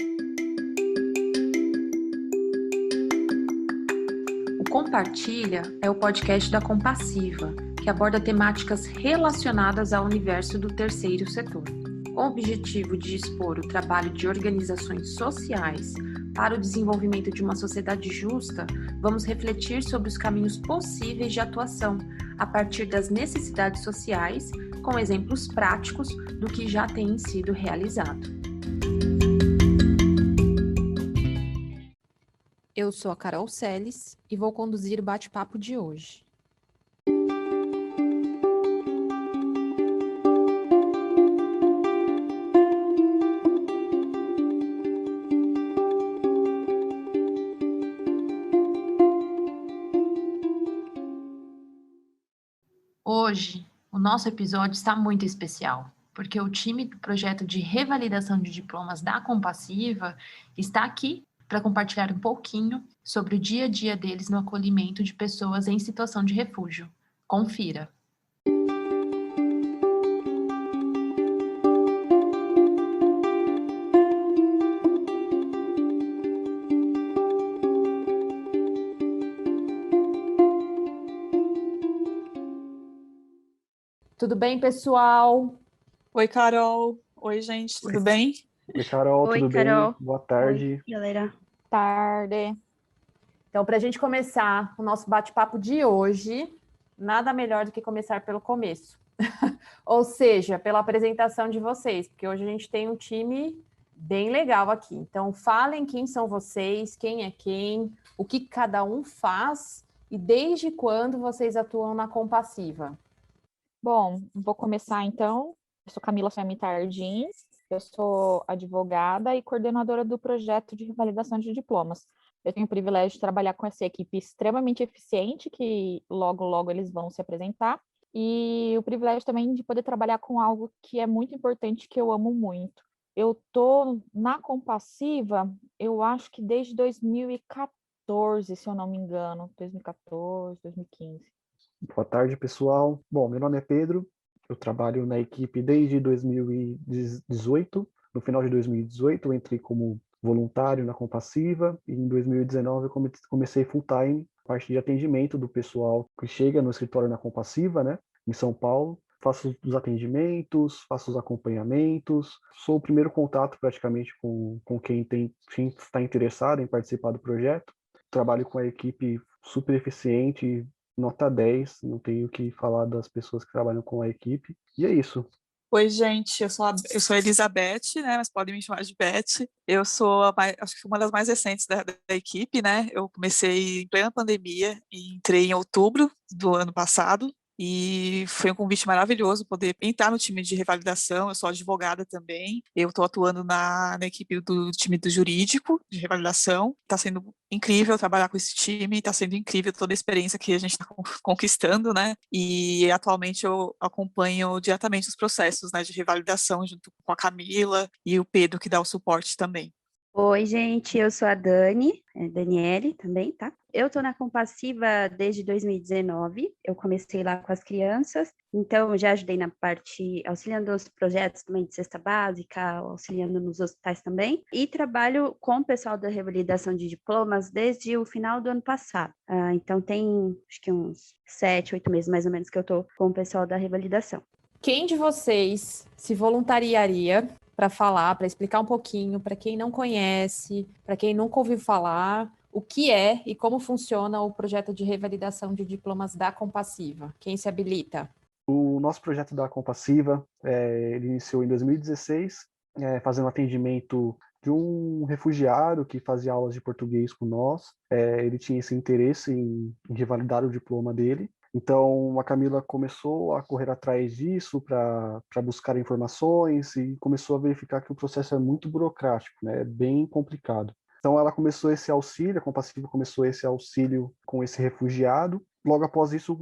O Compartilha é o podcast da Compassiva, que aborda temáticas relacionadas ao universo do terceiro setor, com o objetivo de expor o trabalho de organizações sociais para o desenvolvimento de uma sociedade justa. Vamos refletir sobre os caminhos possíveis de atuação a partir das necessidades sociais, com exemplos práticos do que já tem sido realizado. Eu sou a Carol Seles e vou conduzir o bate-papo de hoje. Hoje, o nosso episódio está muito especial, porque o time do projeto de revalidação de diplomas da Compassiva está aqui para compartilhar um pouquinho sobre o dia a dia deles no acolhimento de pessoas em situação de refúgio. Confira! Tudo bem, pessoal? Oi, Carol. Oi, gente, tudo bem? Oi, Carol, Oi, tudo Carol. bem? Boa tarde. Oi, galera. Tarde. Então, para a gente começar o nosso bate-papo de hoje, nada melhor do que começar pelo começo. Ou seja, pela apresentação de vocês, porque hoje a gente tem um time bem legal aqui. Então, falem quem são vocês, quem é quem, o que cada um faz e desde quando vocês atuam na Compassiva. Bom, vou começar então. Eu sou Camila Femi Tardins, eu sou advogada e coordenadora do projeto de revalidação de diplomas. Eu tenho o privilégio de trabalhar com essa equipe extremamente eficiente, que logo eles vão se apresentar, e o privilégio também de poder trabalhar com algo que é muito importante, que eu amo muito. Eu estou na Compassiva, eu acho que desde 2014, se eu não me engano, 2014, 2015. Boa tarde, pessoal. Bom, meu nome é Pedro, eu trabalho na equipe desde 2018. No final de 2018, eu entrei como voluntário na Compassiva e em 2019 eu comecei full-time, parte de atendimento do pessoal que chega no escritório na Compassiva, né, em São Paulo. Faço os atendimentos, faço os acompanhamentos, sou o primeiro contato praticamente com quem está interessado em participar do projeto. Trabalho com a equipe super eficiente, nota 10, não tenho o que falar das pessoas que trabalham com a equipe. E é isso. Oi, gente, eu sou a Elizabeth, né, mas podem me chamar de Beth. Eu sou acho que uma das mais recentes da equipe, né, eu comecei em plena pandemia e entrei em outubro do ano passado. E foi um convite maravilhoso poder entrar no time de revalidação. Eu sou advogada também. Eu estou atuando na equipe do time do jurídico de revalidação. Está sendo incrível trabalhar com esse time. Está sendo incrível toda a experiência que a gente está conquistando, né? E atualmente eu acompanho diretamente os processos, né, de revalidação junto com a Camila e o Pedro, que dá o suporte também. Oi, gente, eu sou a Daniele também, tá? Eu tô na Compassiva desde 2019, eu comecei lá com as crianças, então já ajudei na parte, auxiliando os projetos também de cesta básica, auxiliando nos hospitais também, e trabalho com o pessoal da revalidação de diplomas desde o final do ano passado. Então tem, acho que uns 7, 8 meses mais ou menos que eu tô com o pessoal da revalidação. Quem de vocês se voluntariaria para falar, para explicar um pouquinho, para quem não conhece, para quem nunca ouviu falar, o que é e como funciona o projeto de revalidação de diplomas da Compassiva? Quem se habilita? O nosso projeto da Compassiva, ele iniciou em 2016, fazendo atendimento de um refugiado que fazia aulas de português com nós. Ele tinha esse interesse em revalidar o diploma dele. Então, a Camila começou a correr atrás disso para buscar informações e começou a verificar que o processo é muito burocrático, né? É bem complicado. Então, ela começou esse auxílio, a Compassiva começou esse auxílio com esse refugiado. Logo após isso,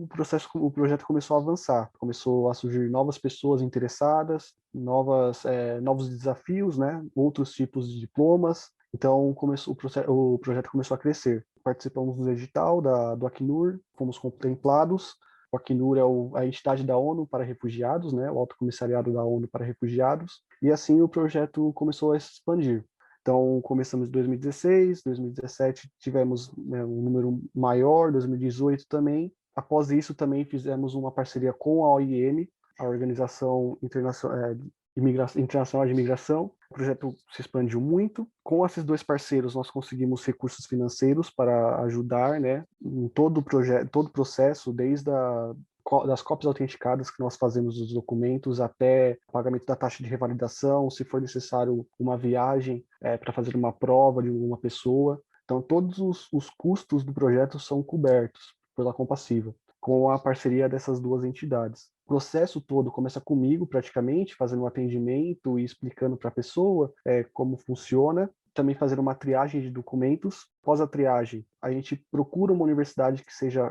o projeto começou a avançar. Começou a surgir novas pessoas interessadas, novos desafios, né? Outros tipos de diplomas. Então, o projeto começou a crescer. Participamos do edital do Acnur, fomos contemplados. O Acnur é a entidade da ONU para refugiados, né? O Alto Comissariado da ONU para Refugiados. E assim o projeto começou a se expandir. Então, começamos em 2016, 2017 tivemos, né, um número maior, 2018 também. Após isso, também fizemos uma parceria com a OIM, a Organização Internacional de Imigração. O projeto se expandiu muito. Com esses dois parceiros, nós conseguimos recursos financeiros para ajudar, né, em todo o projeto, todo o processo, desde das cópias autenticadas que nós fazemos dos documentos até o pagamento da taxa de revalidação, se for necessário uma viagem para fazer uma prova de uma pessoa. Então, todos os custos do projeto são cobertos pela Compassiva, com a parceria dessas duas entidades. O processo todo começa comigo, praticamente, fazendo um atendimento e explicando para a pessoa como funciona, também fazer uma triagem de documentos. Após a triagem, a gente procura uma universidade que seja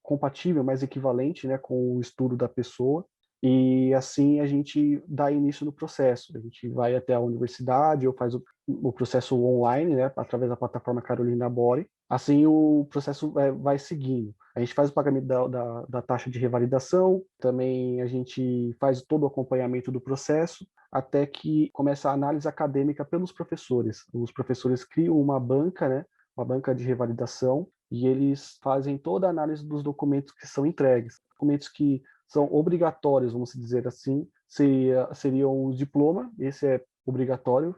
compatível, mais equivalente, né, com o estudo da pessoa, e assim a gente dá início no processo. A gente vai até a universidade ou faz o processo online, né, através da plataforma Carolina Bore. Assim o processo vai seguindo. A gente faz o pagamento da taxa de revalidação, também a gente faz todo o acompanhamento do processo, até que começa a análise acadêmica pelos professores. Os professores criam uma banca, né, uma banca de revalidação, e eles fazem toda a análise dos documentos que são entregues. Documentos que são obrigatórios, vamos dizer assim, seriam o diploma, esse é obrigatório,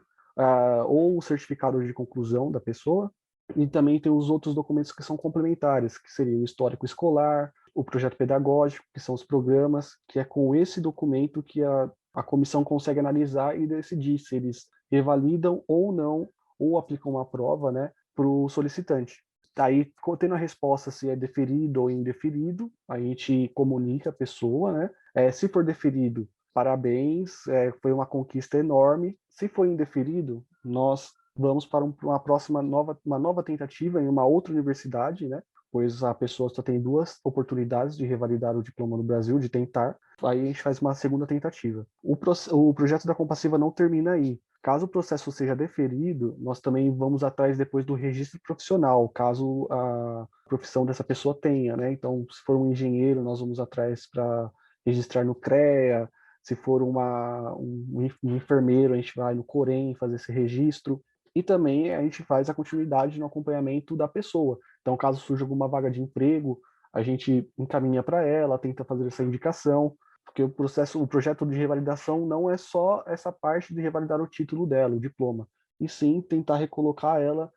ou o certificado de conclusão da pessoa, e também tem os outros documentos que são complementares, que seriam o histórico escolar, o projeto pedagógico, que são os programas, que é com esse documento que a comissão consegue analisar e decidir se eles revalidam ou não, ou aplicam uma prova, né, para o solicitante. Aí, tendo a resposta se é deferido ou indeferido, a gente comunica a pessoa, né? Se for deferido, parabéns, foi uma conquista enorme. Se for indeferido, nós vamos para uma nova tentativa em uma outra universidade, né? Pois a pessoa só tem 2 oportunidades de revalidar o diploma no Brasil, de tentar. Aí a gente faz uma segunda tentativa. O projeto da Compassiva não termina aí. Caso o processo seja deferido, nós também vamos atrás depois do registro profissional, caso a profissão dessa pessoa tenha, né? Então, se for um engenheiro, nós vamos atrás para registrar no CREA. Se for um enfermeiro, a gente vai no Corém fazer esse registro. E também a gente faz a continuidade no acompanhamento da pessoa. Então, caso surja alguma vaga de emprego, a gente encaminha para ela, tenta fazer essa indicação, porque o projeto de revalidação não é só essa parte de revalidar o título dela, o diploma, e sim tentar recolocar ela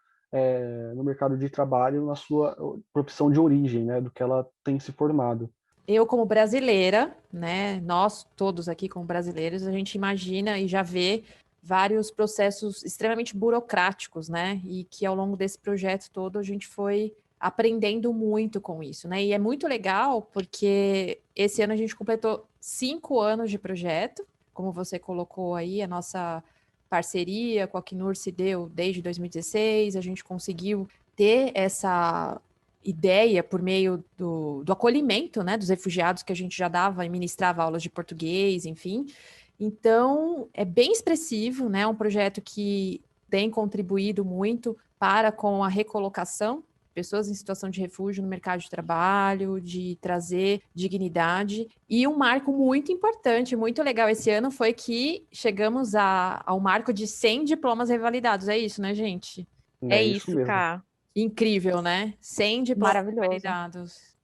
no mercado de trabalho na sua profissão de origem, né, do que ela tem se formado. Eu, como brasileira, né, nós todos aqui como brasileiros, a gente imagina e já vê vários processos extremamente burocráticos, né, e que ao longo desse projeto todo a gente foi aprendendo muito com isso, né, e é muito legal porque esse ano a gente completou 5 anos de projeto, como você colocou aí, a nossa parceria com a Acnur se deu desde 2016, a gente conseguiu ter essa ideia por meio do acolhimento, né, dos refugiados que a gente já dava e ministrava aulas de português, enfim. Então, é bem expressivo, né, um projeto que tem contribuído muito para com a recolocação de pessoas em situação de refúgio no mercado de trabalho, de trazer dignidade. E um marco muito importante, muito legal esse ano foi que chegamos ao marco de 100 diplomas revalidados. É isso, né, gente? É isso isso, mesmo. cara. Incrível, né? 100 diplomas Maravilhoso. validados.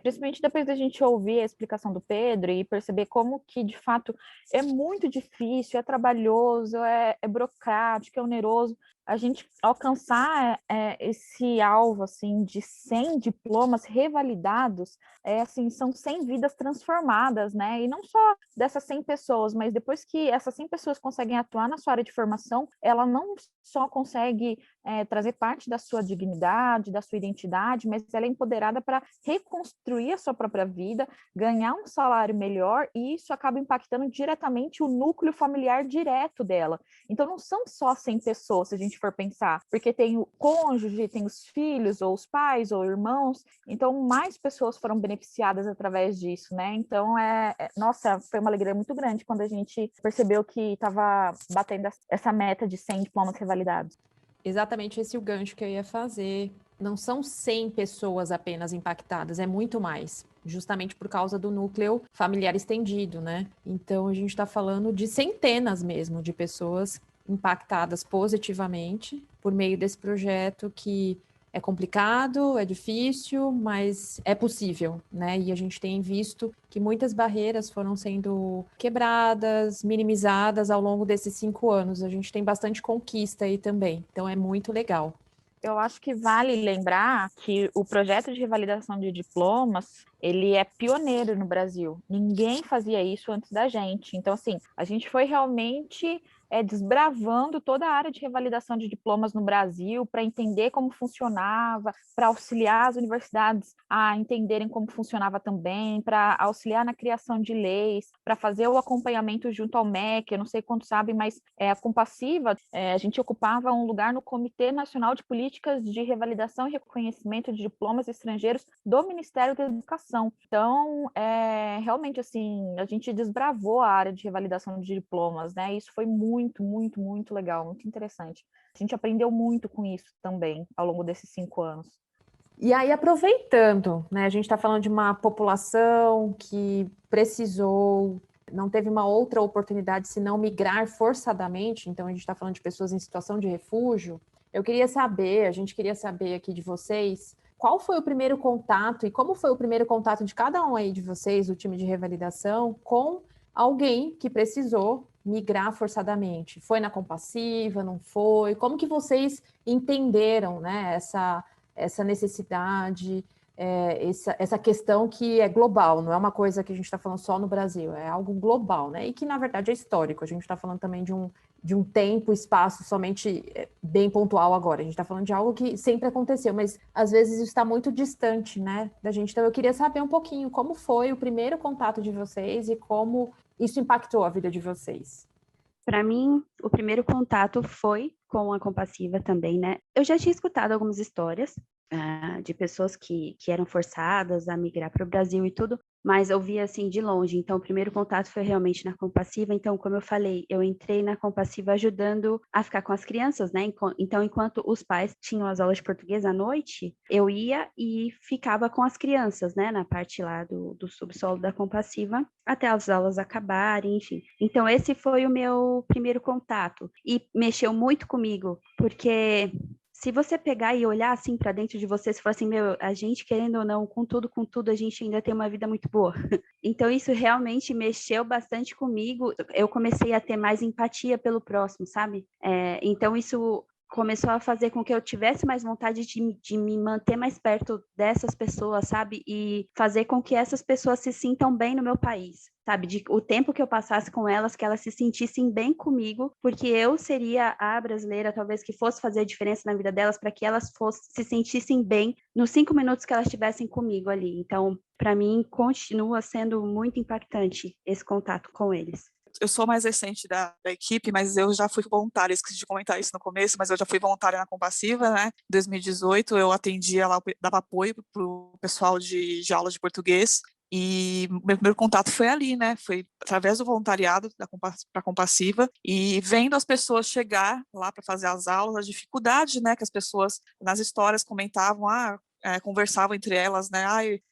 Principalmente depois da gente ouvir a explicação do Pedro e perceber como que, de fato, é muito difícil, é trabalhoso, é burocrático, é oneroso. A gente alcançar esse alvo, assim, de 100 diplomas revalidados, assim, são 100 vidas transformadas, né? E não só dessas 100 pessoas, mas depois que essas 100 pessoas conseguem atuar na sua área de formação, ela não só consegue trazer parte da sua dignidade, da sua identidade, mas ela é empoderada para reconstruir a sua própria vida, ganhar um salário melhor, e isso acaba impactando diretamente o núcleo familiar direto dela. Então, não são só 100 pessoas, se a gente for pensar, porque tem o cônjuge, tem os filhos, ou os pais, ou irmãos, então mais pessoas foram beneficiadas através disso, né? Então, nossa, foi uma alegria muito grande quando a gente percebeu que estava batendo essa meta de 100 diplomas revalidados. Exatamente esse é o gancho que eu ia fazer. Não são 100 pessoas apenas impactadas, é muito mais. Justamente por causa do núcleo familiar estendido, né? Então, a gente está falando de centenas mesmo de pessoas impactadas positivamente por meio desse projeto que é complicado, é difícil, mas é possível, né? E a gente tem visto que muitas barreiras foram sendo quebradas, minimizadas ao longo desses 5 anos. A gente tem bastante conquista aí também, então é muito legal. Eu acho que vale lembrar que o projeto de revalidação de diplomas, ele é pioneiro no Brasil. Ninguém fazia isso antes da gente. Então, assim, a gente foi realmente desbravando toda a área de revalidação de diplomas no Brasil para entender como funcionava, para auxiliar as universidades a entenderem como funcionava também, para auxiliar na criação de leis, para fazer o acompanhamento junto ao MEC. Eu não sei quantos sabem, mas a Compassiva, a gente ocupava um lugar no Comitê Nacional de Políticas de Revalidação e Reconhecimento de Diplomas Estrangeiros do Ministério da Educação. Então, realmente, assim, a gente desbravou a área de revalidação de diplomas, né? Isso foi muito legal, muito interessante. A gente aprendeu muito com isso também, ao longo desses 5 anos. E aí, aproveitando, né, a gente está falando de uma população que precisou, não teve uma outra oportunidade senão migrar forçadamente, então a gente está falando de pessoas em situação de refúgio. A gente queria saber aqui de vocês, qual foi o primeiro contato e como foi o primeiro contato de cada um aí de vocês, do time de revalidação, com alguém que precisou migrar forçadamente? Foi na Compassiva, não foi? Como que vocês entenderam, né, essa necessidade, essa questão que é global, não é uma coisa que a gente está falando só no Brasil, é algo global, né? E que, na verdade, é histórico. A gente está falando também de um tempo, espaço somente bem pontual agora. A gente está falando de algo que sempre aconteceu, mas às vezes isso está muito distante, né, da gente. Então, eu queria saber um pouquinho como foi o primeiro contato de vocês e como isso impactou a vida de vocês. Para mim, o primeiro contato foi com a Compassiva também, né? Eu já tinha escutado algumas histórias de pessoas que eram forçadas a migrar para o Brasil e tudo, mas eu via assim de longe. Então, o primeiro contato foi realmente na Compassiva. Então, como eu falei, eu entrei na Compassiva ajudando a ficar com as crianças, né? Então, enquanto os pais tinham as aulas de português à noite, eu ia e ficava com as crianças, né? Na parte lá do subsolo da Compassiva, até as aulas acabarem, enfim. Então, esse foi o meu primeiro contato. E mexeu muito comigo, porque se você pegar e olhar assim para dentro de você, se for assim, a gente querendo ou não, com tudo, a gente ainda tem uma vida muito boa. Então, isso realmente mexeu bastante comigo. Eu comecei a ter mais empatia pelo próximo, sabe? Então, isso começou a fazer com que eu tivesse mais vontade de me manter mais perto dessas pessoas, sabe? E fazer com que essas pessoas se sintam bem no meu país, sabe? O tempo que eu passasse com elas, que elas se sentissem bem comigo, porque eu seria a brasileira, talvez, que fosse fazer a diferença na vida delas, para que elas se sentissem bem nos 5 minutos que elas estivessem comigo ali. Então, para mim, continua sendo muito impactante esse contato com eles. Eu sou mais recente da equipe, mas eu já fui voluntária, esqueci de comentar isso no começo, mas eu já fui voluntária na Compassiva, né? Em 2018, eu atendia lá, dava apoio para o pessoal de aulas de português, e meu primeiro contato foi ali, né? Foi através do voluntariado para a Compassiva, e vendo as pessoas chegar lá para fazer as aulas, a dificuldade, né, que as pessoas nas histórias comentavam, conversavam entre elas, né?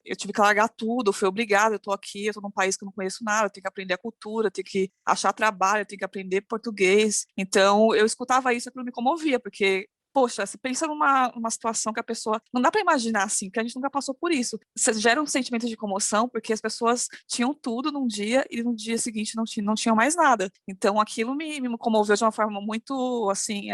Eu tive que largar tudo, fui obrigada, eu estou aqui, eu estou num país que eu não conheço nada, eu tenho que aprender a cultura, eu tenho que achar trabalho, eu tenho que aprender português. Então, eu escutava isso e aquilo me comovia, porque, poxa, você pensa numa situação que a pessoa... Não dá para imaginar, assim, que a gente nunca passou por isso. Você gera um sentimento de comoção, porque as pessoas tinham tudo num dia e no dia seguinte não tinham mais nada. Então, aquilo me comoveu de uma forma muito, assim,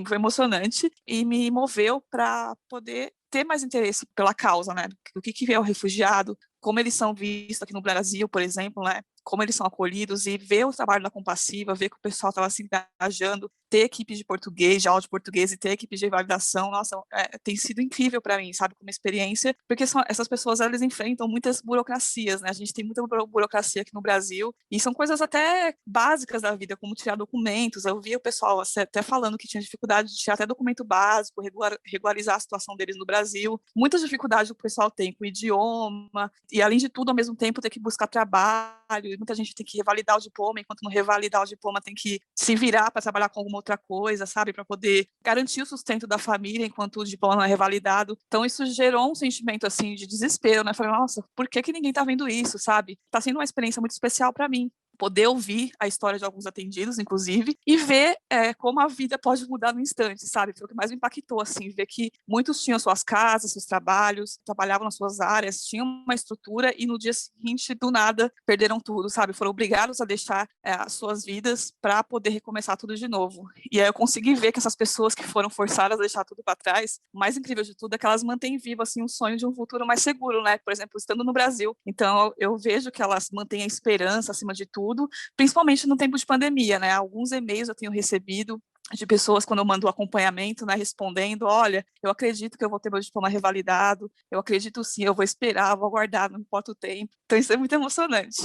foi emocionante e me moveu para poder ter mais interesse pela causa, né? Do que é o refugiado, como eles são vistos aqui no Brasil, por exemplo, né? Como eles são acolhidos, e ver o trabalho da Compassiva, ver que o pessoal estava se engajando, ter equipe de português, de aula de português e ter equipe de validação, nossa, tem sido incrível para mim, sabe, como experiência, porque essas pessoas, elas enfrentam muitas burocracias, né? A gente tem muita burocracia aqui no Brasil, e são coisas até básicas da vida, como tirar documentos. Eu via o pessoal até falando que tinha dificuldade de tirar até documento básico, regularizar a situação deles no Brasil, muitas dificuldades que o pessoal tem com o idioma, e além de tudo, ao mesmo tempo, ter que buscar trabalho, muita gente tem que revalidar o diploma, enquanto não revalidar o diploma tem que se virar para trabalhar com alguma outra coisa, sabe, para poder garantir o sustento da família enquanto o diploma não é revalidado. Então isso gerou um sentimento assim de desespero, né? Falei, nossa, por que ninguém tá vendo isso, sabe? Tá sendo uma experiência muito especial para mim. poder ouvir a história de alguns atendidos, inclusive, e ver como a vida pode mudar no instante, sabe? Foi o que mais me impactou, assim, ver que muitos tinham suas casas, seus trabalhos, trabalhavam nas suas áreas, tinham uma estrutura e no dia seguinte, do nada, perderam tudo, sabe? Foram obrigados a deixar as suas vidas para poder recomeçar tudo de novo. E aí eu consegui ver que essas pessoas que foram forçadas a deixar tudo para trás, o mais incrível de tudo é que elas mantêm vivo, assim, um sonho de um futuro mais seguro, né? Por exemplo, estando no Brasil. Então, eu vejo que elas mantêm a esperança acima de tudo, principalmente no tempo de pandemia, né? Alguns e-mails eu tenho recebido de pessoas quando eu mando o acompanhamento, né, respondendo, olha, eu acredito que eu vou ter meu diploma revalidado, eu acredito sim, eu vou esperar, vou aguardar, não importa o tempo. Então isso é muito emocionante.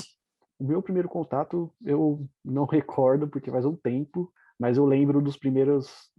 O meu primeiro contato eu não recordo, porque faz um tempo, mas eu lembro dos primeiros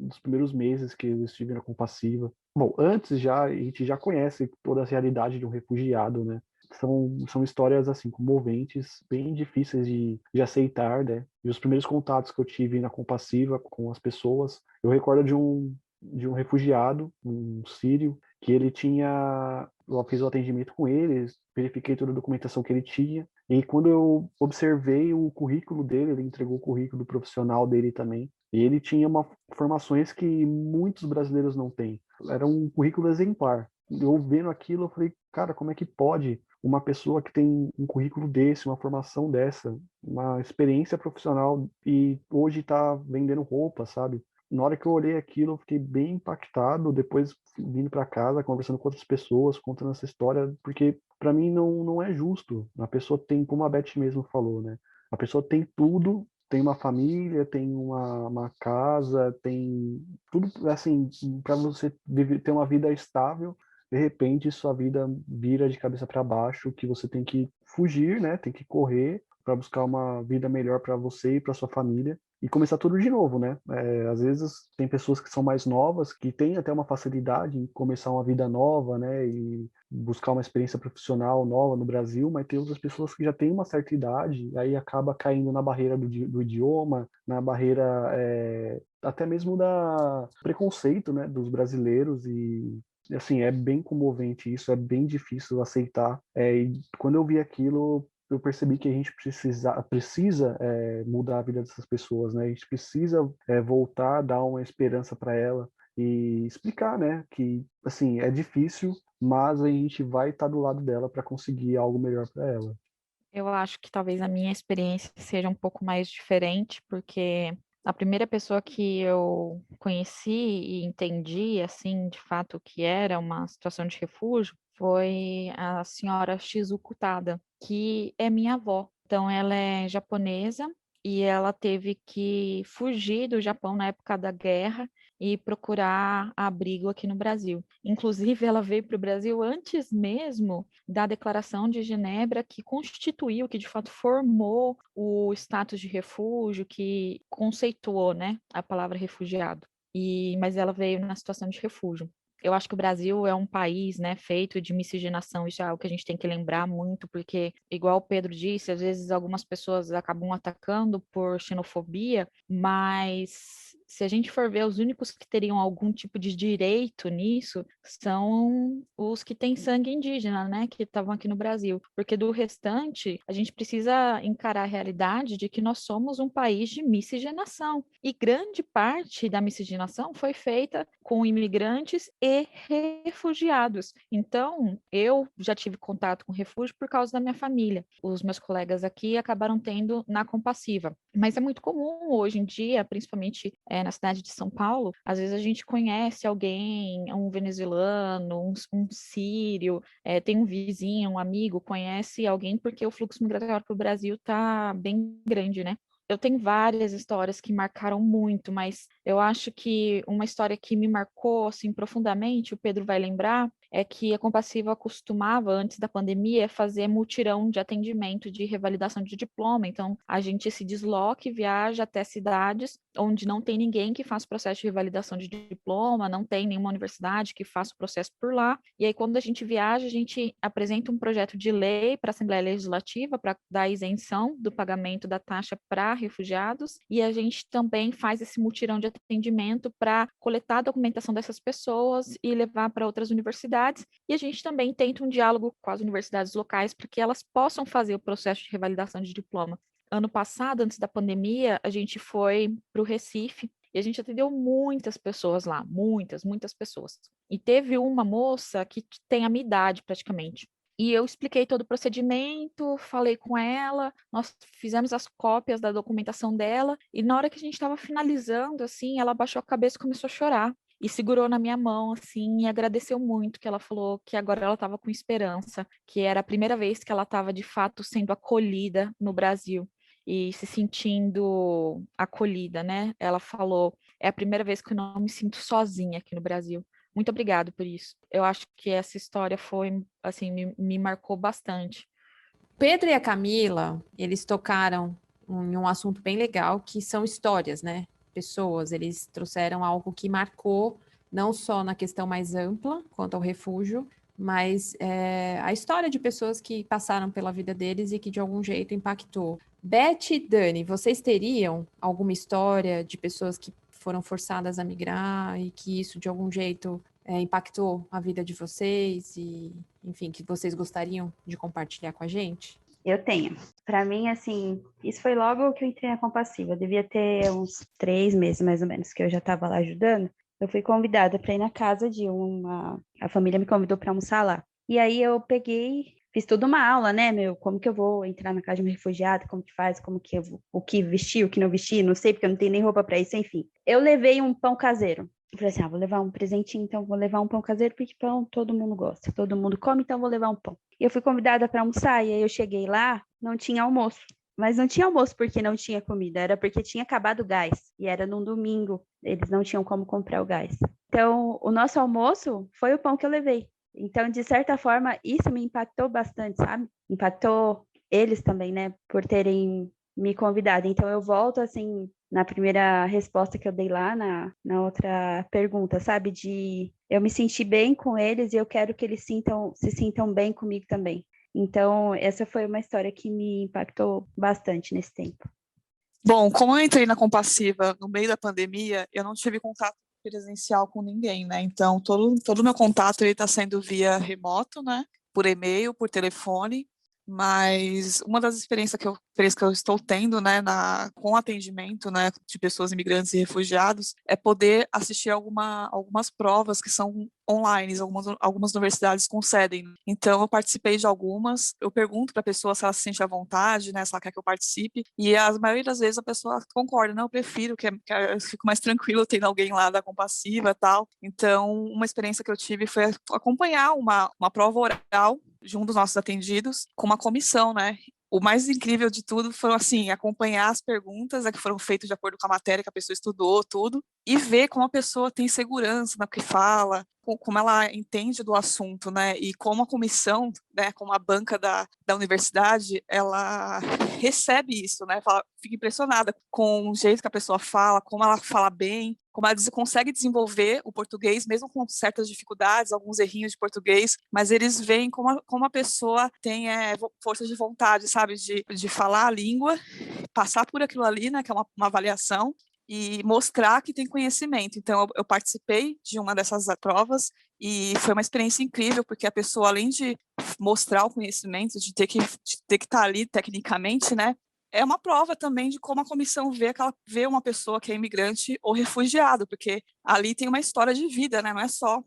meses que eu estive na Compassiva. Bom, antes já, a gente já conhece toda a realidade de um refugiado, né? São histórias, assim, comoventes, bem difíceis de aceitar, né? E os primeiros contatos que eu tive na Compassiva com as pessoas, eu recordo de um refugiado, um sírio, que ele tinha... Eu fiz o atendimento com ele, verifiquei toda a documentação que ele tinha, e quando eu observei o currículo dele, ele entregou o currículo profissional dele também, e ele tinha formações que muitos brasileiros não têm. Era um currículo exemplar. Eu vendo aquilo, eu falei, cara, como é que pode uma pessoa que tem um currículo desse, uma formação dessa, uma experiência profissional e hoje está vendendo roupa, sabe? Na hora que eu olhei aquilo, eu fiquei bem impactado. Depois, vindo para casa, conversando com outras pessoas, contando essa história, porque para mim não é justo. A pessoa tem, como a Beth mesmo falou, né? A pessoa tem tudo, tem uma família, tem uma casa, tem tudo, assim, para você ter uma vida estável. De repente, sua vida vira de cabeça para baixo, que você tem que fugir, né? Tem que correr para buscar uma vida melhor para você e para sua família e começar tudo de novo, né? Às vezes tem pessoas que são mais novas, que têm até uma facilidade em começar uma vida nova, né? E buscar uma experiência profissional nova no Brasil, mas tem outras pessoas que já têm uma certa idade, aí acaba caindo na barreira do idioma, na barreira até mesmo da preconceito, né? Dos brasileiros e assim, é bem comovente isso, é bem difícil aceitar. E quando eu vi aquilo, eu percebi que a gente precisa mudar a vida dessas pessoas, né? A gente precisa voltar, dar uma esperança para ela e explicar, né? Que assim é difícil, mas a gente vai estar do lado dela para conseguir algo melhor para ela. Eu acho que talvez a minha experiência seja um pouco mais diferente, porque a primeira pessoa que eu conheci e entendi, assim, de fato, o que era uma situação de refúgio, foi a senhora Shizuku Tada, que é minha avó. Então, ela é japonesa e ela teve que fugir do Japão na época da guerra e procurar abrigo aqui no Brasil. Inclusive, ela veio para o Brasil antes mesmo da Declaração de Genebra, que constituiu, que de fato formou o status de refúgio, que conceituou, né, a palavra refugiado. Mas ela veio na situação de refúgio. Eu acho que o Brasil é um país, né, feito de miscigenação, isso é algo que a gente tem que lembrar muito, porque, igual o Pedro disse, às vezes algumas pessoas acabam atacando por xenofobia, mas se a gente for ver, os únicos que teriam algum tipo de direito nisso são os que têm sangue indígena, né, que estavam aqui no Brasil, porque do restante, a gente precisa encarar a realidade de que nós somos um país de miscigenação, e grande parte da miscigenação foi feita com imigrantes e refugiados. Então, eu já tive contato com refúgio por causa da minha família. Os meus colegas aqui acabaram tendo na Compassiva. Mas é muito comum hoje em dia, principalmente na cidade de São Paulo, às vezes a gente conhece alguém, um venezuelano, um sírio, tem um vizinho, um amigo, conhece alguém porque o fluxo migratório para o Brasil está bem grande, né? Eu tenho várias histórias que marcaram muito, mas eu acho que uma história que me marcou assim profundamente, o Pedro vai lembrar, é que a Compassiva costumava, antes da pandemia, fazer mutirão de atendimento de revalidação de diploma. Então, a gente se desloca e viaja até cidades onde não tem ninguém que faça o processo de revalidação de diploma, não tem nenhuma universidade que faça o processo por lá. E aí, quando a gente viaja, a gente apresenta um projeto de lei para a Assembleia Legislativa para dar isenção do pagamento da taxa para refugiados, e a gente também faz esse mutirão de atendimento para coletar a documentação dessas pessoas e levar para outras universidades, e a gente também tenta um diálogo com as universidades locais para que elas possam fazer o processo de revalidação de diploma. ano passado, antes da pandemia, a gente foi para o Recife e a gente atendeu muitas pessoas lá, muitas pessoas. E teve uma moça que tem a minha idade praticamente. E eu expliquei todo o procedimento, falei com ela, nós fizemos as cópias da documentação dela, e na hora que a gente estava finalizando, assim, ela baixou a cabeça e começou a chorar. E segurou na minha mão, assim, e agradeceu muito, que ela falou que agora ela estava com esperança, que era a primeira vez que ela estava, de fato, sendo acolhida no Brasil e se sentindo acolhida, né? Ela falou, é a primeira vez que eu não me sinto sozinha aqui no Brasil. Muito obrigado por isso. Eu acho que essa história foi, assim, me marcou bastante. Pedro e a Camila, eles tocaram em um assunto bem legal, que são histórias, né? Pessoas, eles trouxeram algo que marcou, não só na questão mais ampla, quanto ao refúgio, mas a história de pessoas que passaram pela vida deles e que de algum jeito impactou. Beth e Dani, vocês teriam alguma história de pessoas que foram forçadas a migrar e que isso de algum jeito impactou a vida de vocês e, enfim, que vocês gostariam de compartilhar com a gente? Eu tenho. Para mim, assim, isso foi logo que eu entrei na Compassiva. Eu devia ter uns 3 meses, mais ou menos, que eu já estava lá ajudando. Eu fui convidada para ir na casa de uma... A família me convidou para almoçar lá. E aí eu peguei, fiz toda uma aula, né, como que eu vou entrar na casa de uma refugiada, como que faz, como que o que vestir, o que não vestir, não sei, porque eu não tenho nem roupa para isso, enfim. Eu levei um pão caseiro. Eu falei assim, vou levar um presentinho, então vou levar um pão caseiro, porque pão todo mundo gosta, todo mundo come, então vou levar um pão. E eu fui convidada para almoçar, e aí eu cheguei lá, não tinha almoço. Mas não tinha almoço porque não tinha comida, era porque tinha acabado o gás. E era num domingo, eles não tinham como comprar o gás. Então, o nosso almoço foi o pão que eu levei. Então, de certa forma, isso me impactou bastante, sabe? Impactou eles também, né, por terem me convidado. Então, eu volto, assim, na primeira resposta que eu dei lá, na outra pergunta, sabe? De eu me sentir bem com eles e eu quero que eles se sintam bem comigo também. Então, essa foi uma história que me impactou bastante nesse tempo. Bom, como eu entrei na Compassiva no meio da pandemia, eu não tive contato presencial com ninguém, né? Então, todo o meu contato está sendo via remoto, né? Por e-mail, por telefone. Mas uma das experiências que eu estou tendo, né, com atendimento, né, de pessoas imigrantes e refugiados, é poder assistir algumas provas que são online, algumas universidades concedem. Então, eu participei de algumas, eu pergunto para a pessoa se ela se sente à vontade, né, se ela quer que eu participe, e a maioria das vezes a pessoa concorda, não, eu prefiro, que eu fico mais tranquilo tendo alguém lá da Compassiva e tal. Então, uma experiência que eu tive foi acompanhar uma prova oral de um dos nossos atendidos com uma comissão, né? O mais incrível de tudo foi, assim, acompanhar as perguntas, né, que foram feitas de acordo com a matéria que a pessoa estudou, tudo, e ver como a pessoa tem segurança no que fala, como ela entende do assunto, né? E como a comissão, né, como a banca da universidade, ela recebe isso, né? Fica impressionada com o jeito que a pessoa fala, como ela fala bem, como ela consegue desenvolver o português, mesmo com certas dificuldades, alguns errinhos de português, mas eles veem como a pessoa tem força de vontade, sabe? De falar a língua, passar por aquilo ali, né? Que é uma avaliação, e mostrar que tem conhecimento. Então, eu participei de uma dessas provas e foi uma experiência incrível, porque a pessoa, além de mostrar o conhecimento, de ter que estar ali tecnicamente, né, é uma prova também de como a comissão vê uma pessoa que é imigrante ou refugiado, porque ali tem uma história de vida, né, não é só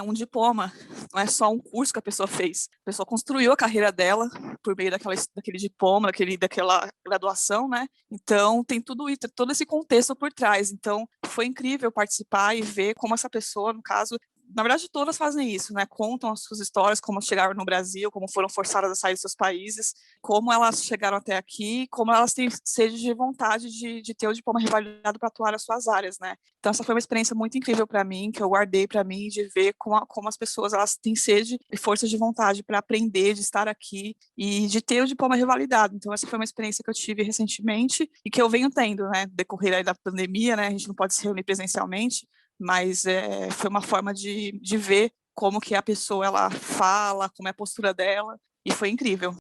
um diploma, não é só um curso que a pessoa fez. A pessoa construiu a carreira dela por meio daquele diploma, daquela graduação, né? Então, tem tudo isso, todo esse contexto por trás. Então, foi incrível participar e ver como essa pessoa, no caso, na verdade, todas fazem isso, né? Contam as suas histórias, como chegaram no Brasil, como foram forçadas a sair dos seus países, como elas chegaram até aqui, como elas têm sede de vontade de ter o diploma revalidado para atuar nas suas áreas, né? Então, essa foi uma experiência muito incrível para mim, que eu guardei para mim, de ver como as pessoas elas têm sede e força de vontade para aprender, de estar aqui e de ter o diploma revalidado. Então, essa foi uma experiência que eu tive recentemente e que eu venho tendo, né? Decorrer aí da pandemia, né? A gente não pode se reunir presencialmente, mas foi uma forma de ver como que a pessoa ela fala, como é a postura dela, e foi incrível.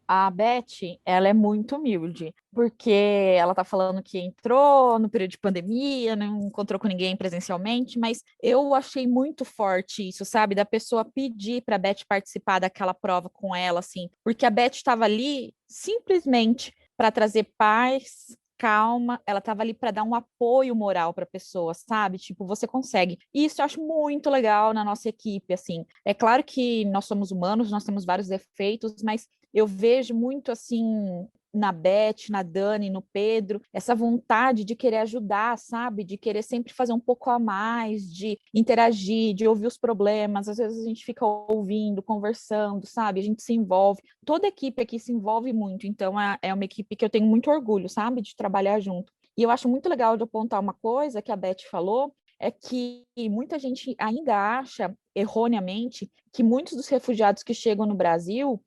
A Beth, ela é muito humilde, porque ela tá falando que entrou no período de pandemia, não encontrou com ninguém presencialmente, mas eu achei muito forte isso, sabe? Da pessoa pedir para a Beth participar daquela prova com ela, assim, porque a Beth estava ali simplesmente para trazer paz, calma, ela estava ali para dar um apoio moral para a pessoa, sabe? Tipo, você consegue. E isso eu acho muito legal na nossa equipe, assim. É claro que nós somos humanos, nós temos vários defeitos, mas eu vejo muito, assim, na Beth, na Dani, no Pedro, essa vontade de querer ajudar, sabe? De querer sempre fazer um pouco a mais, de interagir, de ouvir os problemas. Às vezes a gente fica ouvindo, conversando, sabe? A gente se envolve. Toda equipe aqui se envolve muito, então é uma equipe que eu tenho muito orgulho, sabe? De trabalhar junto. E eu acho muito legal de apontar uma coisa que a Beth falou, é que muita gente ainda acha, erroneamente, que muitos dos refugiados que chegam no Brasil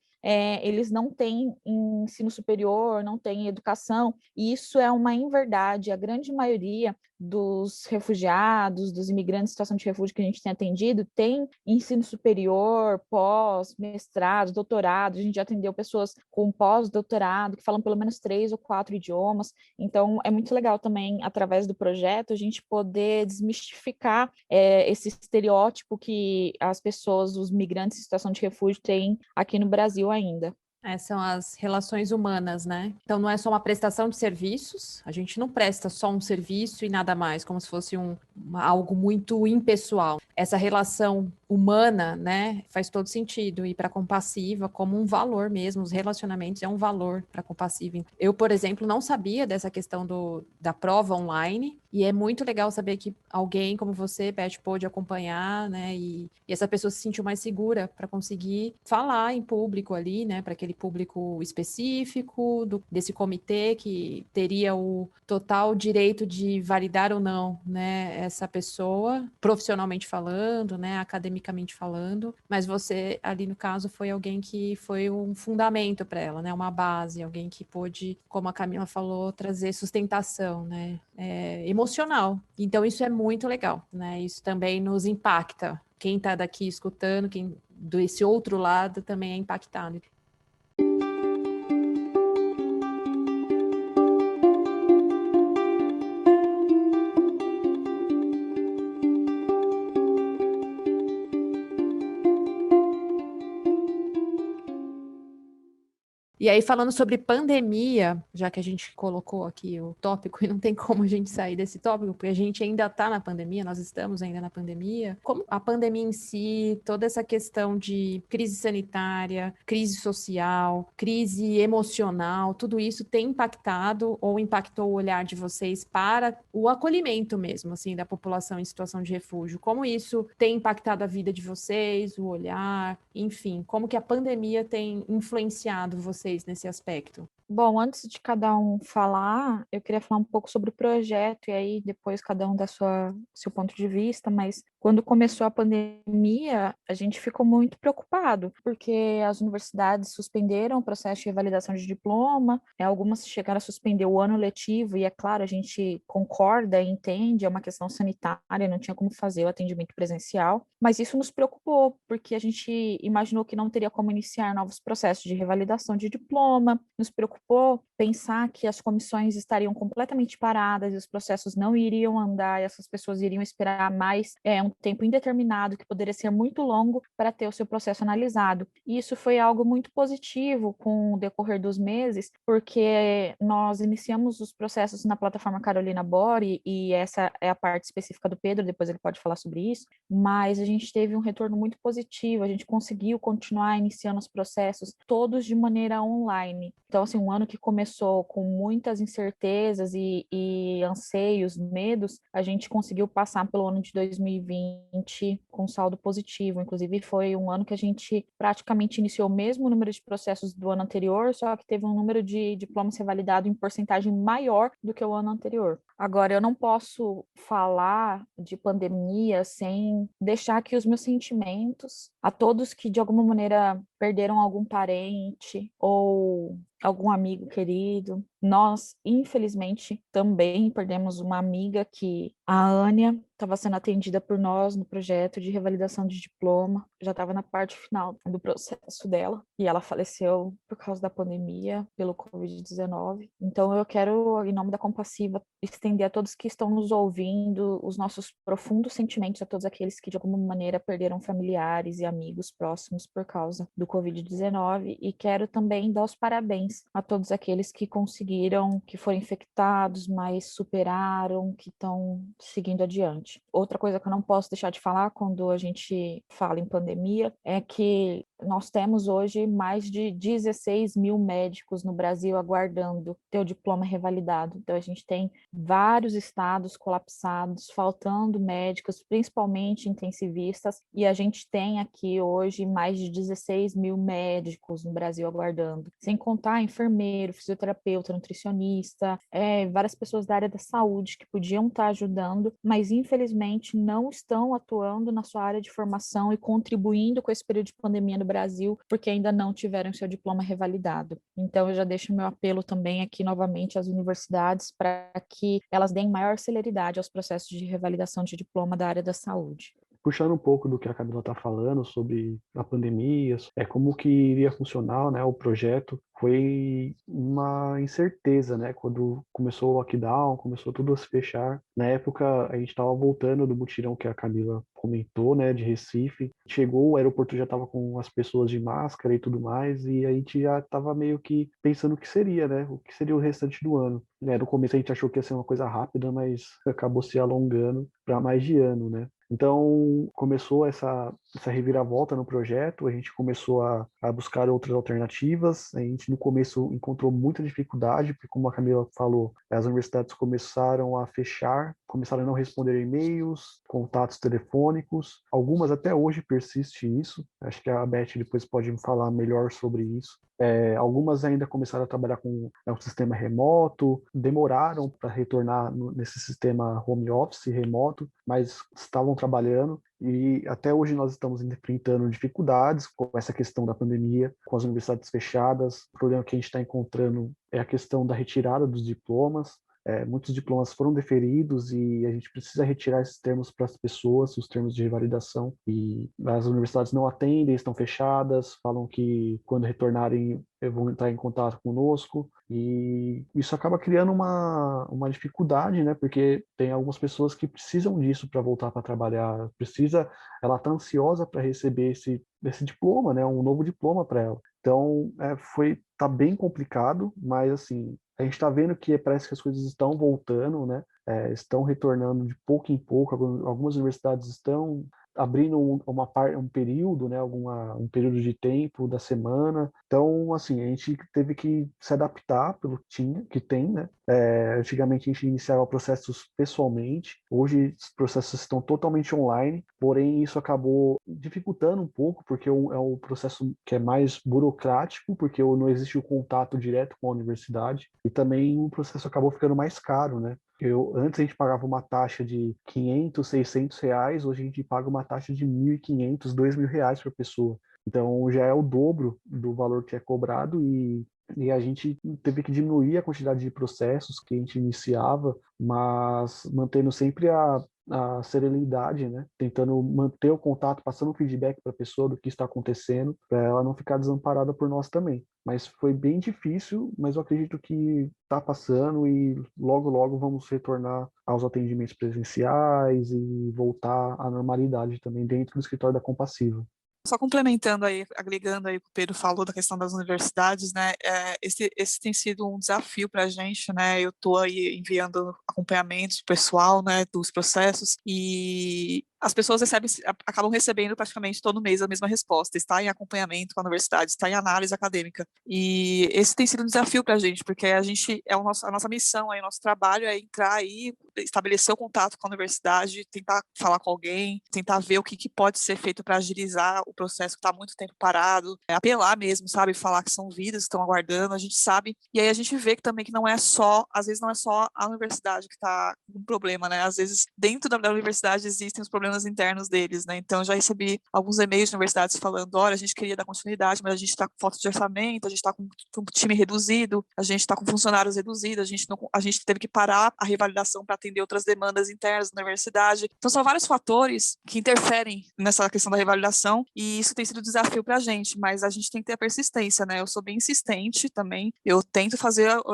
eles não têm ensino superior, não têm educação, e isso é uma inverdade. A grande maioria dos refugiados, dos imigrantes em situação de refúgio que a gente tem atendido, tem ensino superior, pós, mestrado, doutorado. A gente já atendeu pessoas com pós-doutorado, que falam pelo menos 3 ou 4 idiomas. Então, é muito legal também, através do projeto, a gente poder desmistificar esse estereótipo que as pessoas, os migrantes em situação de refúgio, têm aqui no Brasil ainda. São as relações humanas, né? Então não é só uma prestação de serviços, a gente não presta só um serviço e nada mais, como se fosse algo muito impessoal. Essa relação humana, né, faz todo sentido. E para a Compassiva, como um valor mesmo, os relacionamentos é um valor para a Compassiva. Eu, por exemplo, não sabia dessa questão da prova online, e é muito legal saber que alguém como você, Beth, pôde acompanhar, né, e essa pessoa se sentiu mais segura para conseguir falar em público ali, né, para aquele público específico desse comitê que teria o total direito de validar ou não, né, essa pessoa, profissionalmente falando, né, academicamente falando, mas você ali no caso foi alguém que foi um fundamento para ela, né, uma base, alguém que pôde, como a Camila falou, trazer sustentação, né, emocional. Então isso é muito legal, né, isso também nos impacta. Quem está daqui escutando, quem desse outro lado também é impactado. E aí, falando sobre pandemia, já que a gente colocou aqui o tópico e não tem como a gente sair desse tópico, porque a gente ainda está na pandemia, nós estamos ainda na pandemia. Como a pandemia em si, toda essa questão de crise sanitária, crise social, crise emocional, tudo isso tem impactado ou impactou o olhar de vocês para o acolhimento mesmo, assim, da população em situação de refúgio? Como isso tem impactado a vida de vocês, o olhar, enfim, como que a pandemia tem influenciado vocês nesse aspecto? Bom, antes de cada um falar, eu queria falar um pouco sobre o projeto, e aí depois cada um dá seu ponto de vista, mas quando começou a pandemia, a gente ficou muito preocupado, porque as universidades suspenderam o processo de revalidação de diploma, algumas chegaram a suspender o ano letivo, e é claro, a gente concorda e entende, é uma questão sanitária, não tinha como fazer o atendimento presencial, mas isso nos preocupou, porque a gente imaginou que não teria como iniciar novos processos de revalidação de diploma, nos preocupou pensar que as comissões estariam completamente paradas e os processos não iriam andar e essas pessoas iriam esperar mais um tempo indeterminado, que poderia ser muito longo, para ter o seu processo analisado. E isso foi algo muito positivo com o decorrer dos meses, porque nós iniciamos os processos na plataforma Carolina Bori, e essa é a parte específica do Pedro, depois ele pode falar sobre isso, mas a gente teve um retorno muito positivo, a gente conseguiu continuar iniciando os processos todos de maneira online. Então, assim, um ano que começou com muitas incertezas e anseios, medos, a gente conseguiu passar pelo ano de 2020 com saldo positivo. Inclusive, foi um ano que a gente praticamente iniciou o mesmo número de processos do ano anterior, só que teve um número de diplomas revalidados em porcentagem maior do que o ano anterior. Agora, eu não posso falar de pandemia sem deixar aqui os meus sentimentos a todos que, de alguma maneira, perderam algum parente ou algum amigo querido. Nós, infelizmente, também perdemos uma amiga que a Ânia estava sendo atendida por nós no projeto de revalidação de diploma, já estava na parte final do processo dela, e ela faleceu por causa da pandemia, pelo Covid-19. Então, eu quero, em nome da Compassiva, estender a todos que estão nos ouvindo os nossos profundos sentimentos a todos aqueles que, de alguma maneira, perderam familiares e amigos próximos por causa do Covid-19, e quero também dar os parabéns a todos aqueles que conseguiram, que foram infectados, mas superaram, que estão seguindo adiante. Outra coisa que eu não posso deixar de falar quando a gente fala em pandemia é que nós temos hoje mais de 16 mil médicos no Brasil aguardando ter o diploma revalidado. Então, a gente tem vários estados colapsados, faltando médicos, principalmente intensivistas, e a gente tem aqui hoje mais de 16 mil médicos no Brasil aguardando, sem contar enfermeiro, fisioterapeuta, nutricionista, várias pessoas da área da saúde que podiam estar ajudando, mas infelizmente não estão atuando na sua área de formação e contribuindo com esse período de pandemia no Brasil, porque ainda não tiveram seu diploma revalidado. Então, eu já deixo meu apelo também aqui novamente às universidades para que elas deem maior celeridade aos processos de revalidação de diploma da área da saúde. Puxando um pouco do que a Camila está falando sobre a pandemia, como que iria funcionar, né, o projeto, foi uma incerteza, né, quando começou o lockdown, começou tudo a se fechar. Na época, a gente estava voltando do mutirão que a Camila comentou, né, de Recife. Chegou, o aeroporto já estava com as pessoas de máscara e tudo mais, e a gente já estava meio que pensando o que seria, né, o que seria o restante do ano. No começo a gente achou que ia ser uma coisa rápida, mas acabou se alongando para mais de ano, né. Então, começou essa reviravolta no projeto, a gente começou a buscar outras alternativas, a gente no começo encontrou muita dificuldade, porque como a Camila falou, as universidades começaram a fechar, começaram a não responder e-mails, contatos telefônicos, algumas até hoje persiste isso, acho que a Beth depois pode me falar melhor sobre isso. Algumas ainda começaram a trabalhar com um sistema remoto, demoraram para retornar nesse sistema home office remoto, mas estavam trabalhando e até hoje nós estamos enfrentando dificuldades com essa questão da pandemia, com as universidades fechadas. O problema que a gente está encontrando é a questão da retirada dos diplomas. Muitos diplomas foram deferidos e a gente precisa retirar esses termos para as pessoas, os termos de revalidação, e as universidades não atendem, estão fechadas, falam que quando retornarem vão entrar em contato conosco, e isso acaba criando uma dificuldade, né, porque tem algumas pessoas que precisam disso para voltar para trabalhar, ela está ansiosa para receber esse diploma, né, um novo diploma para ela. Então, tá bem complicado, mas assim, a gente está vendo que parece que as coisas estão voltando, né? Estão retornando de pouco em pouco. Algumas universidades estão abrindo um período, né? Um período de tempo da semana. Então, assim, a gente teve que se adaptar pelo que tem, né? Antigamente a gente iniciava processos pessoalmente. Hoje os processos estão totalmente online. Porém, isso acabou dificultando um pouco, porque é um processo que é mais burocrático, porque não existe o contato direto com a universidade. E também o processo acabou ficando mais caro, né? Antes a gente pagava uma taxa de 500, 600 reais, hoje a gente paga uma taxa de 1.500, 2.000 reais por pessoa. Então já é o dobro do valor que é cobrado e a gente teve que diminuir a quantidade de processos que a gente iniciava, mas mantendo sempre a serenidade, né? Tentando manter o contato, passando feedback para a pessoa do que está acontecendo, para ela não ficar desamparada por nós também. Mas foi bem difícil, mas eu acredito que está passando e logo, logo vamos retornar aos atendimentos presenciais e voltar à normalidade também dentro do escritório da Compassiva. Só complementando aí, agregando aí o que o Pedro falou da questão das universidades, né? Esse tem sido um desafio para a gente, né? Eu estou aí enviando acompanhamentos pessoal, né, dos processos, e as pessoas acabam recebendo praticamente todo mês a mesma resposta: está em acompanhamento com a universidade, está em análise acadêmica. E esse tem sido um desafio para a gente, porque a nossa missão, aí, o nosso trabalho é entrar aí, estabelecer o contato com a universidade, tentar falar com alguém, tentar ver o que pode ser feito para agilizar o processo que está há muito tempo parado, apelar mesmo, sabe, falar que são vidas que estão aguardando, a gente sabe, e aí a gente vê que também que às vezes não é só a universidade que está com um problema, né, às vezes dentro da universidade existem os problemas problemas internos deles, né? Então, já recebi alguns e-mails de universidades falando, olha, a gente queria dar continuidade, mas a gente está com falta de orçamento, a gente está com um time reduzido, a gente está com funcionários reduzidos, a gente teve que parar a revalidação para atender outras demandas internas da universidade. Então, são vários fatores que interferem nessa questão da revalidação, e isso tem sido um desafio para a gente, mas a gente tem que ter a persistência, né? Eu sou bem insistente também, eu tento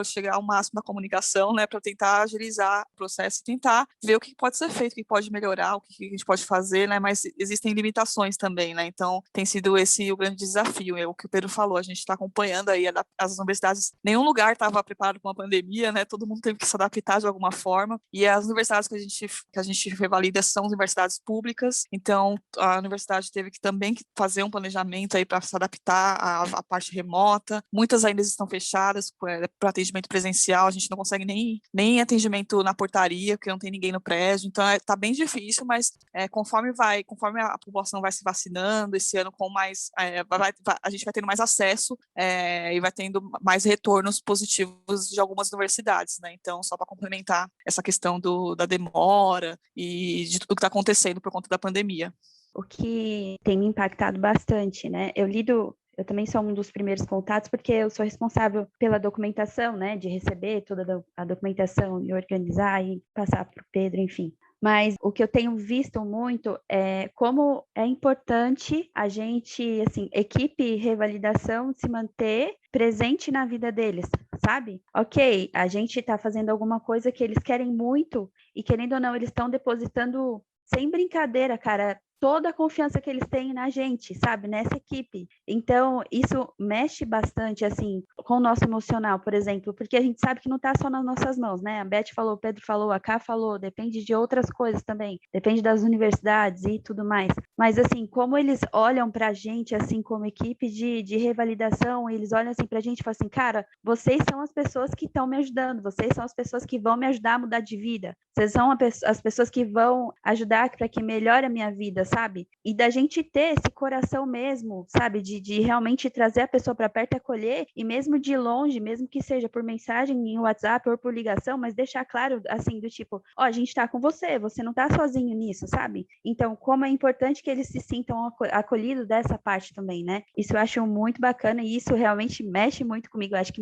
chegar ao máximo na comunicação, né, para tentar agilizar o processo e tentar ver o que pode ser feito, o que pode melhorar, o que a gente pode fazer, né, mas existem limitações também, né, então tem sido esse o grande desafio, é o que o Pedro falou, a gente está acompanhando aí as universidades, nenhum lugar estava preparado para uma pandemia, né, todo mundo teve que se adaptar de alguma forma, e as universidades que a gente revalida são universidades públicas, então a universidade teve que também fazer um planejamento aí para se adaptar à parte remota, muitas ainda estão fechadas para atendimento presencial, a gente não consegue nem atendimento na portaria, porque não tem ninguém no prédio, então está bem difícil, mas conforme a população vai se vacinando, esse ano com mais, a gente vai tendo mais acesso e vai tendo mais retornos positivos de algumas universidades, né? Então, só para complementar essa questão da demora e de tudo que está acontecendo por conta da pandemia. O que tem me impactado bastante, né? Eu também sou um dos primeiros contatos, porque eu sou responsável pela documentação, né? De receber toda a documentação e organizar e passar para o Pedro, enfim. Mas o que eu tenho visto muito é como é importante a gente, assim, equipe revalidação se manter presente na vida deles, sabe? Ok, a gente está fazendo alguma coisa que eles querem muito e, querendo ou não, eles estão depositando, sem brincadeira, cara, toda a confiança que eles têm na gente, sabe? Nessa equipe. Então, isso mexe bastante, assim, com o nosso emocional, por exemplo, porque a gente sabe que não está só nas nossas mãos, né? A Beth falou, o Pedro falou, a Ká falou, depende de outras coisas também, depende das universidades e tudo mais. Mas, assim, como eles olham para a gente, assim, como equipe de revalidação, eles olham, assim, para a gente e falam assim, cara, vocês são as pessoas que estão me ajudando, vocês são as pessoas que vão me ajudar a mudar de vida, vocês são as pessoas que vão ajudar para que melhore a minha vida, sabe? E da gente ter esse coração mesmo, sabe? De realmente trazer a pessoa para perto e acolher, e mesmo de longe, mesmo que seja por mensagem em WhatsApp ou por ligação, mas deixar claro, assim, do tipo, ó, a gente tá com você não tá sozinho nisso, sabe? Então, como é importante que eles se sintam acolhidos dessa parte também, né? Isso eu acho muito bacana e isso realmente mexe muito comigo, eu acho que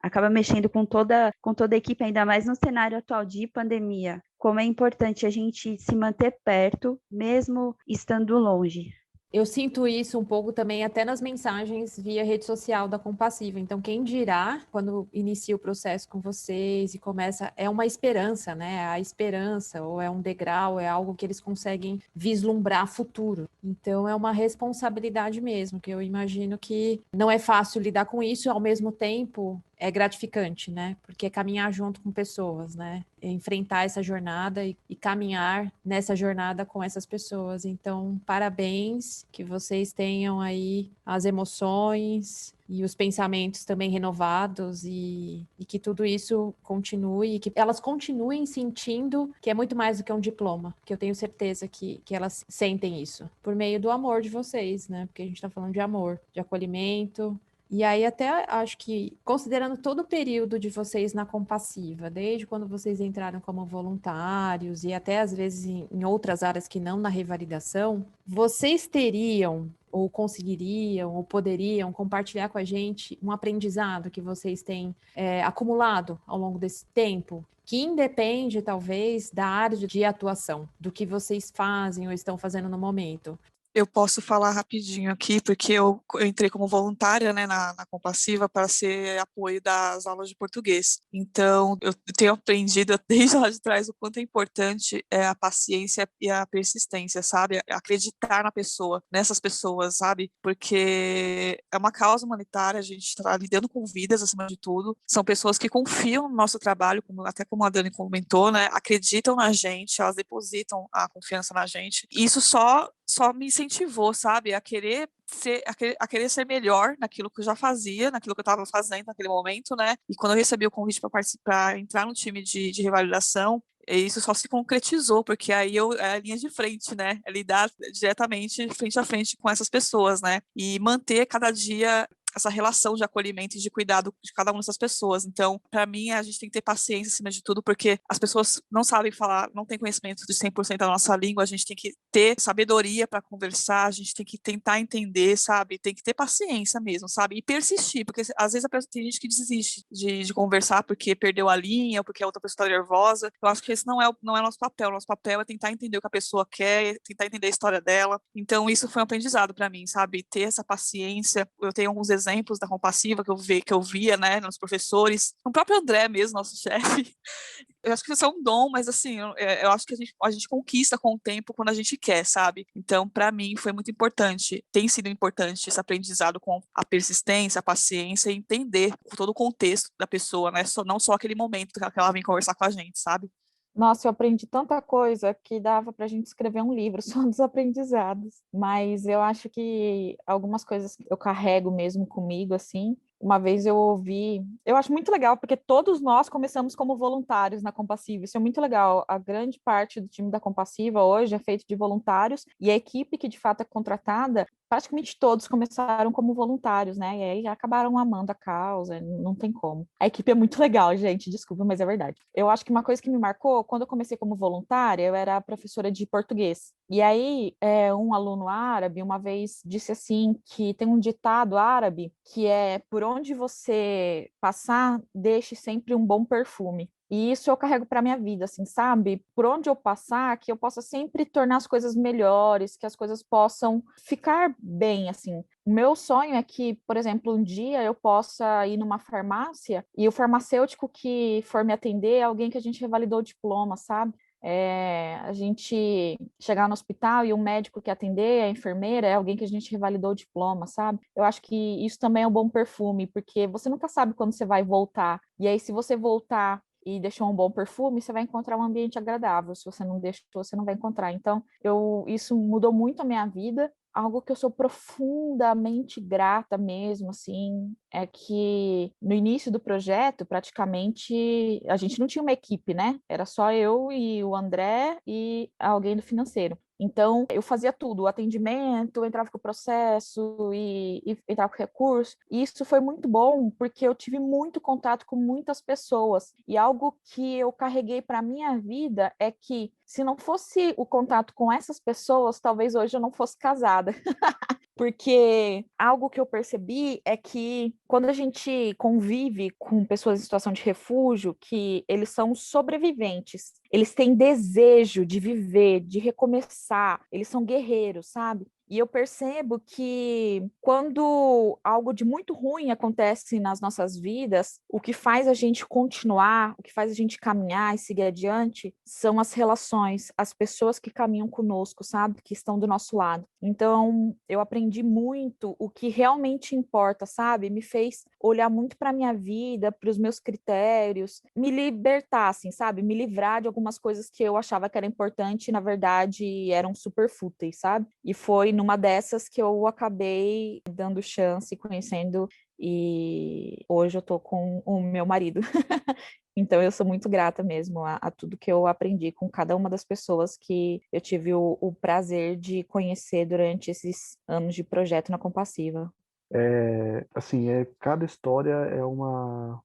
acaba mexendo com toda a equipe, ainda mais no cenário atual de pandemia. Como é importante a gente se manter perto, mesmo estando longe. Eu sinto isso um pouco também até nas mensagens via rede social da Compassiva. Então, quem dirá, quando inicia o processo com vocês e começa, é uma esperança, né? A esperança, ou é um degrau, é algo que eles conseguem vislumbrar futuro. Então, é uma responsabilidade mesmo, que eu imagino que não é fácil lidar com isso, ao mesmo tempo é gratificante, né? Porque é caminhar junto com pessoas, né? É enfrentar essa jornada e caminhar nessa jornada com essas pessoas. Então, parabéns, que vocês tenham aí as emoções e os pensamentos também renovados e que tudo isso continue, e que elas continuem sentindo que é muito mais do que um diploma, que eu tenho certeza que elas sentem isso, por meio do amor de vocês, né? Porque a gente está falando de amor, de acolhimento. E aí até acho que, considerando todo o período de vocês na Compassiva, desde quando vocês entraram como voluntários e até às vezes em outras áreas que não na revalidação, vocês teriam ou conseguiriam ou poderiam compartilhar com a gente um aprendizado que vocês têm acumulado ao longo desse tempo, que independe talvez da área de atuação, do que vocês fazem ou estão fazendo no momento. Eu posso falar rapidinho aqui, porque eu entrei como voluntária, né, na Compassiva para ser apoio das aulas de português. Então, eu tenho aprendido desde lá de trás o quanto é importante a paciência e a persistência, sabe? Acreditar na pessoa, nessas pessoas, sabe? Porque é uma causa humanitária, a gente está lidando com vidas acima de tudo. São pessoas que confiam no nosso trabalho, até como a Dani comentou, né? Acreditam na gente, elas depositam a confiança na gente. E isso só me incentivou, sabe, a querer ser melhor naquilo que eu já fazia, naquilo que eu estava fazendo naquele momento, né? E quando eu recebi o convite para participar, entrar no time de revalidação, isso só se concretizou, porque aí é a linha de frente, né? É lidar diretamente, frente a frente com essas pessoas, né? E manter cada dia essa relação de acolhimento e de cuidado de cada uma dessas pessoas. Então, para mim, a gente tem que ter paciência acima de tudo, porque as pessoas não sabem falar, não têm conhecimento de 100% da nossa língua, a gente tem que ter sabedoria para conversar, a gente tem que tentar entender, sabe? Tem que ter paciência mesmo, sabe? E persistir, porque às vezes tem gente que desiste de conversar porque perdeu a linha, ou porque a outra pessoa está nervosa. Eu acho que esse não é nosso papel. O nosso papel é tentar entender o que a pessoa quer, tentar entender a história dela. Então, isso foi um aprendizado para mim, sabe? Ter essa paciência. Eu tenho alguns exemplos da compassiva que eu via, né, nos professores. O próprio André mesmo, nosso chefe. Eu acho que isso é um dom, mas assim, eu acho que a gente conquista com o tempo quando a gente quer, sabe? Então, para mim, foi muito importante, tem sido importante esse aprendizado com a persistência, a paciência e entender todo o contexto da pessoa, né? Não só aquele momento que ela vem conversar com a gente, sabe? Nossa, eu aprendi tanta coisa que dava para a gente escrever um livro só dos aprendizados. Mas eu acho que algumas coisas eu carrego mesmo comigo, assim. Uma vez eu ouvi, eu acho muito legal, porque todos nós começamos como voluntários na Compassiva, isso é muito legal. A grande parte do time da Compassiva hoje é feito de voluntários, e a equipe que de fato é contratada, praticamente todos começaram como voluntários, né? E aí acabaram amando a causa, não tem como. A equipe é muito legal, gente, desculpa, mas é verdade. Eu acho que uma coisa que me marcou, quando eu comecei como voluntária, eu era professora de português. E aí, um aluno árabe uma vez disse assim que tem um ditado árabe que é por onde você passar, deixe sempre um bom perfume. E isso eu carrego para minha vida, assim, sabe? Por onde eu passar, que eu possa sempre tornar as coisas melhores, que as coisas possam ficar bem, assim. O meu sonho é que, por exemplo, um dia eu possa ir numa farmácia e o farmacêutico que for me atender é alguém que a gente revalidou o diploma, sabe? A gente chegar no hospital e o médico que atender, a enfermeira, é alguém que a gente revalidou o diploma, sabe? Eu acho que isso também é um bom perfume, porque você nunca sabe quando você vai voltar. E aí, se você voltar e deixou um bom perfume, você vai encontrar um ambiente agradável. Se você não deixou, você não vai encontrar. Então, isso mudou muito a minha vida. Algo que eu sou profundamente grata mesmo, assim, é que no início do projeto, praticamente, a gente não tinha uma equipe, né? Era só eu e o André e alguém do financeiro. Então, eu fazia tudo, o atendimento, entrava com o processo e entrava com o recurso. E isso foi muito bom, porque eu tive muito contato com muitas pessoas. E algo que eu carreguei para a minha vida é que, se não fosse o contato com essas pessoas, talvez hoje eu não fosse casada. Porque algo que eu percebi é que quando a gente convive com pessoas em situação de refúgio, que eles são sobreviventes, eles têm desejo de viver, de recomeçar, eles são guerreiros, sabe? E eu percebo que quando algo de muito ruim acontece nas nossas vidas, o que faz a gente continuar, o que faz a gente caminhar e seguir adiante, são as relações, as pessoas que caminham conosco, sabe? Que estão do nosso lado. Então, eu aprendi muito o que realmente importa, sabe? Me fez olhar muito para a minha vida, para os meus critérios, me libertar, assim, sabe? Me livrar de algumas coisas que eu achava que era importante e, na verdade, eram super fúteis, sabe? E foi numa dessas que eu acabei dando chance, conhecendo, e hoje eu tô com o meu marido. Então, eu sou muito grata mesmo a tudo que eu aprendi com cada uma das pessoas que eu tive o prazer de conhecer durante esses anos de projeto na Compassiva. Assim, cada história é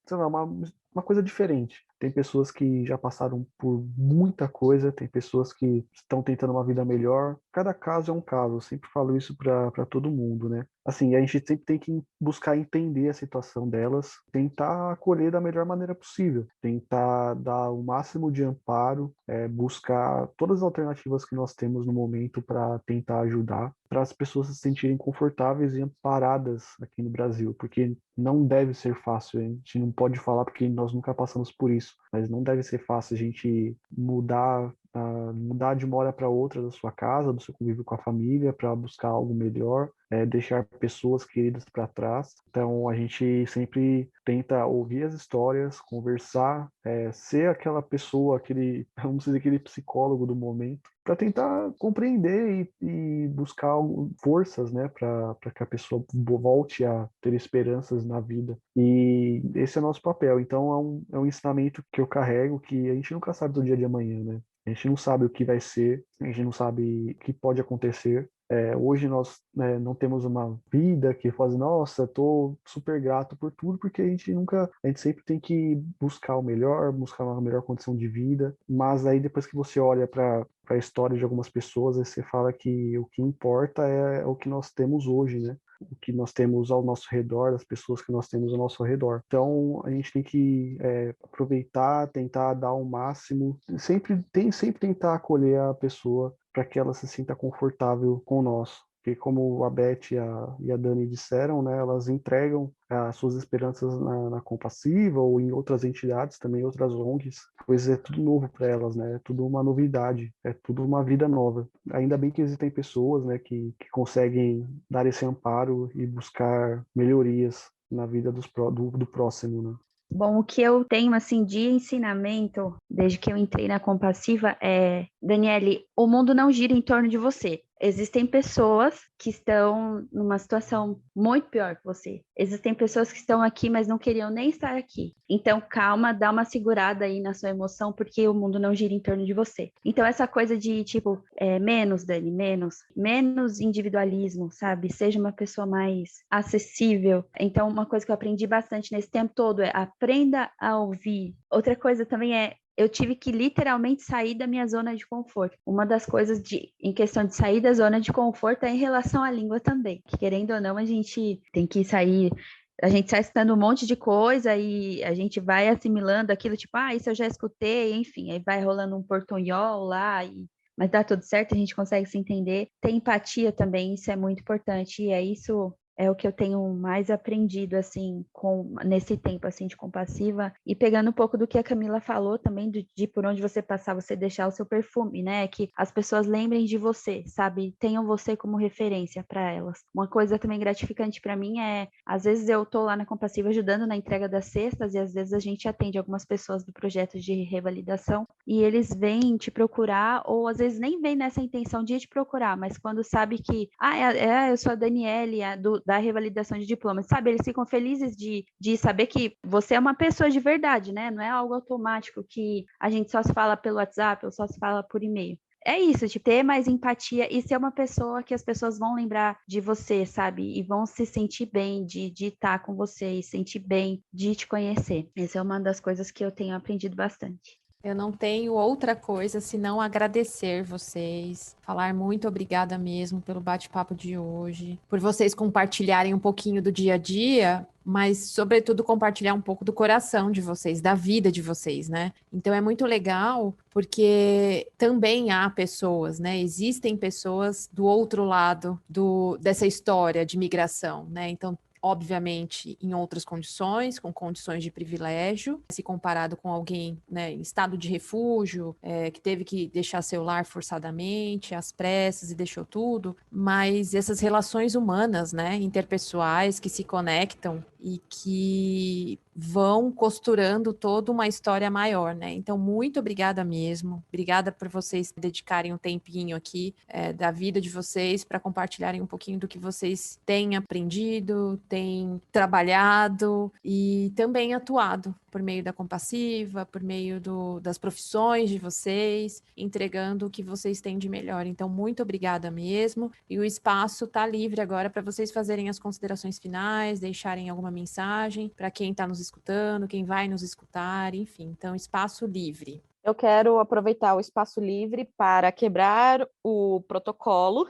sei lá, uma coisa diferente. Tem pessoas que já passaram por muita coisa, tem pessoas que estão tentando uma vida melhor. Cada caso é um caso, eu sempre falo isso para todo mundo, né? Assim, a gente sempre tem que buscar entender a situação delas, tentar acolher da melhor maneira possível, tentar dar o máximo de amparo, buscar todas as alternativas que nós temos no momento para tentar ajudar, para as pessoas se sentirem confortáveis e amparadas aqui no Brasil, porque não deve ser fácil, a gente não pode falar porque nós nunca passamos por isso, mas não deve ser fácil a gente mudar de uma hora para outra da sua casa, do seu convívio com a família, para buscar algo melhor, deixar pessoas queridas para trás. Então a gente sempre tenta ouvir as histórias, conversar, ser aquela pessoa, vamos dizer, aquele psicólogo do momento, para tentar compreender e buscar forças, né, para que a pessoa volte a ter esperanças na vida. E esse é o nosso papel. Então é um ensinamento que eu carrego, que a gente nunca sabe do dia de amanhã, né? A gente não sabe o que vai ser, a gente não sabe o que pode acontecer, Hoje nós, né, não temos uma vida que faz, nossa, estou super grato por tudo, porque a gente sempre tem que buscar o melhor, buscar uma melhor condição de vida, mas aí depois que você olha para a história de algumas pessoas, aí você fala que o que importa é o que nós temos hoje, né? O que nós temos ao nosso redor, as pessoas que nós temos ao nosso redor. Então, a gente tem que aproveitar, tentar dar o máximo, sempre tentar acolher a pessoa para que ela se sinta confortável com nós. Porque como a Beth e a Dani disseram, né, elas entregam as suas esperanças na Compassiva ou em outras entidades, também outras ONGs, pois é tudo novo para elas, né? É tudo uma novidade, é tudo uma vida nova. Ainda bem que existem pessoas, né, que conseguem dar esse amparo e buscar melhorias na vida do próximo, né? Bom, o que eu tenho, assim, de ensinamento, desde que eu entrei na Compassiva, Daniele, o mundo não gira em torno de você. Existem pessoas que estão numa situação muito pior que você. Existem pessoas que estão aqui, mas não queriam nem estar aqui. Então, calma, dá uma segurada aí na sua emoção, porque o mundo não gira em torno de você. Então, essa coisa de, tipo, menos, Dani, menos individualismo, sabe? Seja uma pessoa mais acessível. Então, uma coisa que eu aprendi bastante nesse tempo todo é aprenda a ouvir. Outra coisa também eu tive que literalmente sair da minha zona de conforto. Uma das coisas em questão de sair da zona de conforto é em relação à língua também. Que, querendo ou não, a gente tem que sair. A gente sai escutando um monte de coisa e a gente vai assimilando aquilo, tipo, isso eu já escutei, enfim, aí vai rolando um portunhol lá, mas dá tudo certo, a gente consegue se entender. Ter empatia também, isso é muito importante, e isso é o que eu tenho mais aprendido, assim, nesse tempo, assim, de Compassiva. E pegando um pouco do que a Camila falou também, de por onde você passar, você deixar o seu perfume, né? Que as pessoas lembrem de você, sabe? Tenham você como referência para elas. Uma coisa também gratificante para mim às vezes eu tô lá na Compassiva ajudando na entrega das cestas e às vezes a gente atende algumas pessoas do projeto de revalidação e eles vêm te procurar ou às vezes nem vêm nessa intenção de te procurar, mas quando sabe que, eu sou a Daniele, da revalidação de diplomas, sabe? Eles ficam felizes de saber que você é uma pessoa de verdade, né? Não é algo automático que a gente só se fala pelo WhatsApp ou só se fala por e-mail. É isso, de ter mais empatia e ser uma pessoa que as pessoas vão lembrar de você, sabe? E vão se sentir bem de estar com você e sentir bem de te conhecer. Essa é uma das coisas que eu tenho aprendido bastante. Eu não tenho outra coisa senão agradecer vocês, falar muito obrigada mesmo pelo bate-papo de hoje, por vocês compartilharem um pouquinho do dia a dia, mas sobretudo compartilhar um pouco do coração de vocês, da vida de vocês, né? Então é muito legal porque também há pessoas, né? Existem pessoas do outro lado dessa história de migração, né? Então obviamente, em outras condições, com condições de privilégio, se comparado com alguém, né, em estado de refúgio, que teve que deixar seu lar forçadamente, às pressas e deixou tudo, mas essas relações humanas, né, interpessoais que se conectam e que vão costurando toda uma história maior, né? Então, muito obrigada mesmo. Obrigada por vocês dedicarem um tempinho aqui da vida de vocês para compartilharem um pouquinho do que vocês têm aprendido, têm trabalhado e também atuado por meio da Compassiva, por meio das profissões de vocês, entregando o que vocês têm de melhor. Então, muito obrigada mesmo. E o espaço está livre agora para vocês fazerem as considerações finais, deixarem alguma mensagem para quem está nos escutando, quem vai nos escutar, enfim. Então, espaço livre. Eu quero aproveitar o espaço livre para quebrar o protocolo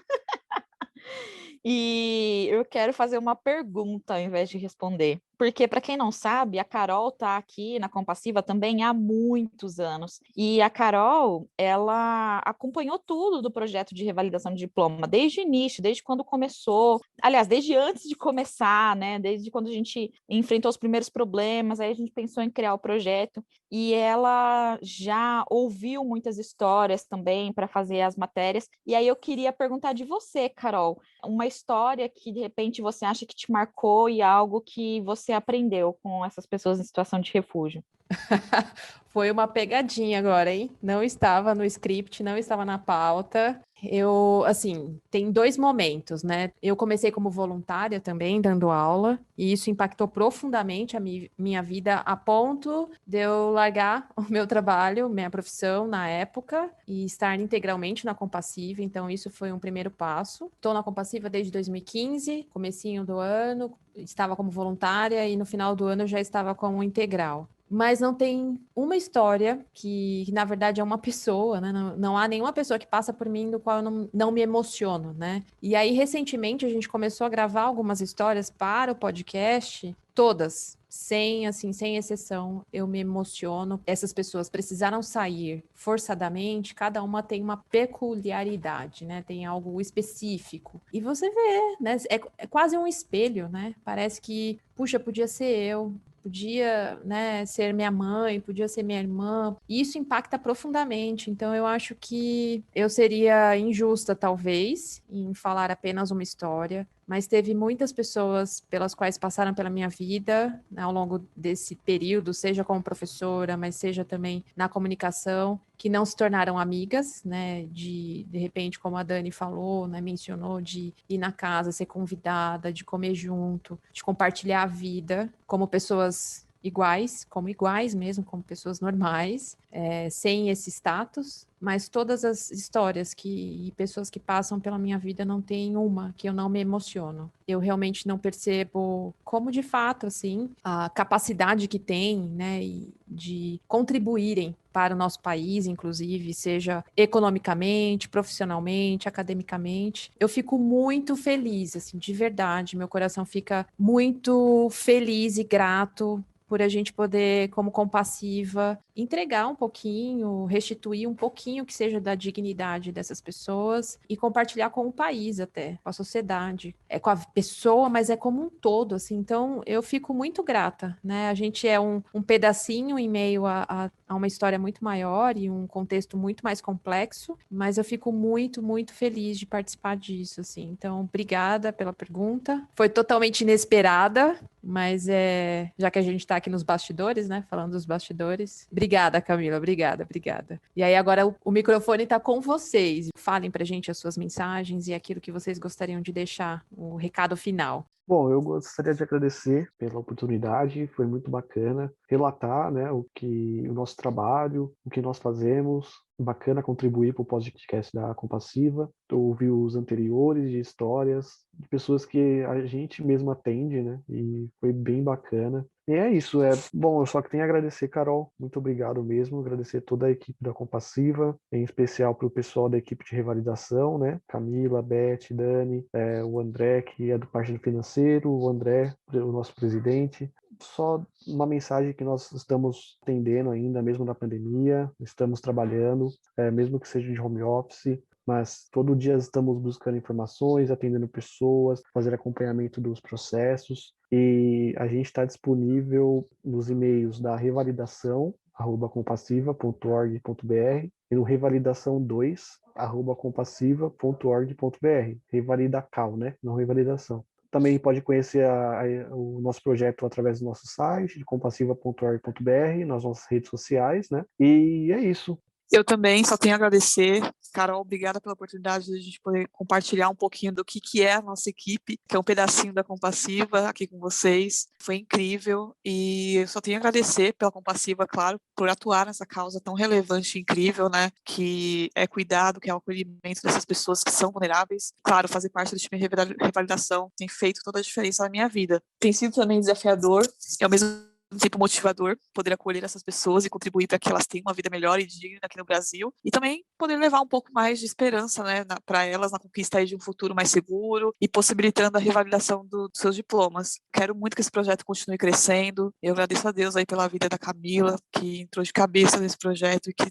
e eu quero fazer uma pergunta ao invés de responder. Porque, para quem não sabe, a Carol está aqui na Compassiva também há muitos anos. E a Carol, ela acompanhou tudo do projeto de revalidação de diploma, desde o início, desde quando começou. Aliás, desde antes de começar, né? Desde quando a gente enfrentou os primeiros problemas, aí a gente pensou em criar o projeto. E ela já ouviu muitas histórias também para fazer as matérias. E aí eu queria perguntar de você, Carol, uma história que, de repente, você acha que te marcou e algo que você aprendeu com essas pessoas em situação de refúgio. Foi uma pegadinha agora, hein? Não estava no script, não estava na pauta. Eu, assim, tem 2 momentos, né? Eu comecei como voluntária também, dando aula, e isso impactou profundamente a minha vida a ponto de eu largar o meu trabalho, minha profissão na época, e estar integralmente na Compassiva. Então, isso foi um primeiro passo. Estou na Compassiva desde 2015, comecinho do ano, estava como voluntária, e no final do ano eu já estava como integral. Mas não tem uma história que na verdade, é uma pessoa, né? Não há nenhuma pessoa que passa por mim do qual eu não me emociono, né? E aí, recentemente, a gente começou a gravar algumas histórias para o podcast, todas, sem exceção, eu me emociono. Essas pessoas precisaram sair forçadamente, cada uma tem uma peculiaridade, né? Tem algo específico. E você vê, né? É quase um espelho, né? Parece que, puxa, podia ser eu. Podia, né, ser minha mãe, podia ser minha irmã. E isso impacta profundamente. Então, eu acho que eu seria injusta, talvez, em falar apenas uma história. Mas teve muitas pessoas pelas quais passaram pela minha vida, né, ao longo desse período, seja como professora, mas seja também na comunicação, que não se tornaram amigas, né? De repente, como a Dani falou, né, mencionou, de ir na casa, ser convidada, de comer junto, de compartilhar a vida como pessoas iguais mesmo, como pessoas normais, sem esse status, mas todas as histórias e pessoas que passam pela minha vida não tem uma que eu não me emociono. Eu realmente não percebo como, de fato, assim, a capacidade que tem, né, de contribuírem para o nosso país, inclusive, seja economicamente, profissionalmente, academicamente. Eu fico muito feliz, assim, de verdade, meu coração fica muito feliz e grato por a gente poder, como Compassiva, entregar um pouquinho, restituir um pouquinho que seja da dignidade dessas pessoas e compartilhar com o país até, com a sociedade. É com a pessoa, mas é como um todo, assim. Então, eu fico muito grata, né? A gente é um pedacinho em meio a uma história muito maior e um contexto muito mais complexo, mas eu fico muito, muito feliz de participar disso, assim. Então, obrigada pela pergunta. Foi totalmente inesperada, mas já que a gente está aqui nos bastidores, né, falando dos bastidores. Obrigada, Camila, obrigada. E aí agora o microfone está com vocês. Falem pra gente as suas mensagens e aquilo que vocês gostariam de deixar, o recado final. Bom, eu gostaria de agradecer pela oportunidade, foi muito bacana relatar, né, o nosso trabalho, o que nós fazemos, bacana contribuir para o podcast da Compassiva, ouvir os anteriores de histórias de pessoas que a gente mesmo atende, né, e foi bem bacana. E é isso, bom, eu só que tenho a agradecer, Carol, muito obrigado mesmo, agradecer toda a equipe da Compassiva, em especial para o pessoal da equipe de revalidação, né, Camila, Beth, Dani, o André, que é do Partido Financeiro, o André, o nosso presidente. Só uma mensagem que nós estamos atendendo ainda, mesmo na pandemia, estamos trabalhando, mesmo que seja de home office, mas todo dia estamos buscando informações, atendendo pessoas, fazer acompanhamento dos processos, e a gente está disponível nos e-mails da revalidação@compassiva.org.br e no revalidação2@compassiva.org.br. Revalida-cal, né? Não revalidação. Também pode conhecer o nosso projeto através do nosso site, de compassiva.org.br, nas nossas redes sociais, né? E é isso. Eu também só tenho a agradecer. Carol, obrigada pela oportunidade de a gente poder compartilhar um pouquinho do que é a nossa equipe, que é um pedacinho da Compassiva aqui com vocês. Foi incrível e eu só tenho a agradecer pela Compassiva, claro, por atuar nessa causa tão relevante e incrível, né, que é cuidado, que é o acolhimento dessas pessoas que são vulneráveis. Claro, fazer parte do time de revalidação tem feito toda a diferença na minha vida. Tem sido também desafiador, é ao mesmo tempo motivador poder acolher essas pessoas e contribuir para que elas tenham uma vida melhor e digna aqui no Brasil e também poder levar um pouco mais de esperança, né, para elas na conquista aí de um futuro mais seguro e possibilitando a revalidação dos seus diplomas. Quero muito que esse projeto continue crescendo. Eu agradeço a Deus aí pela vida da Camila, que entrou de cabeça nesse projeto e que a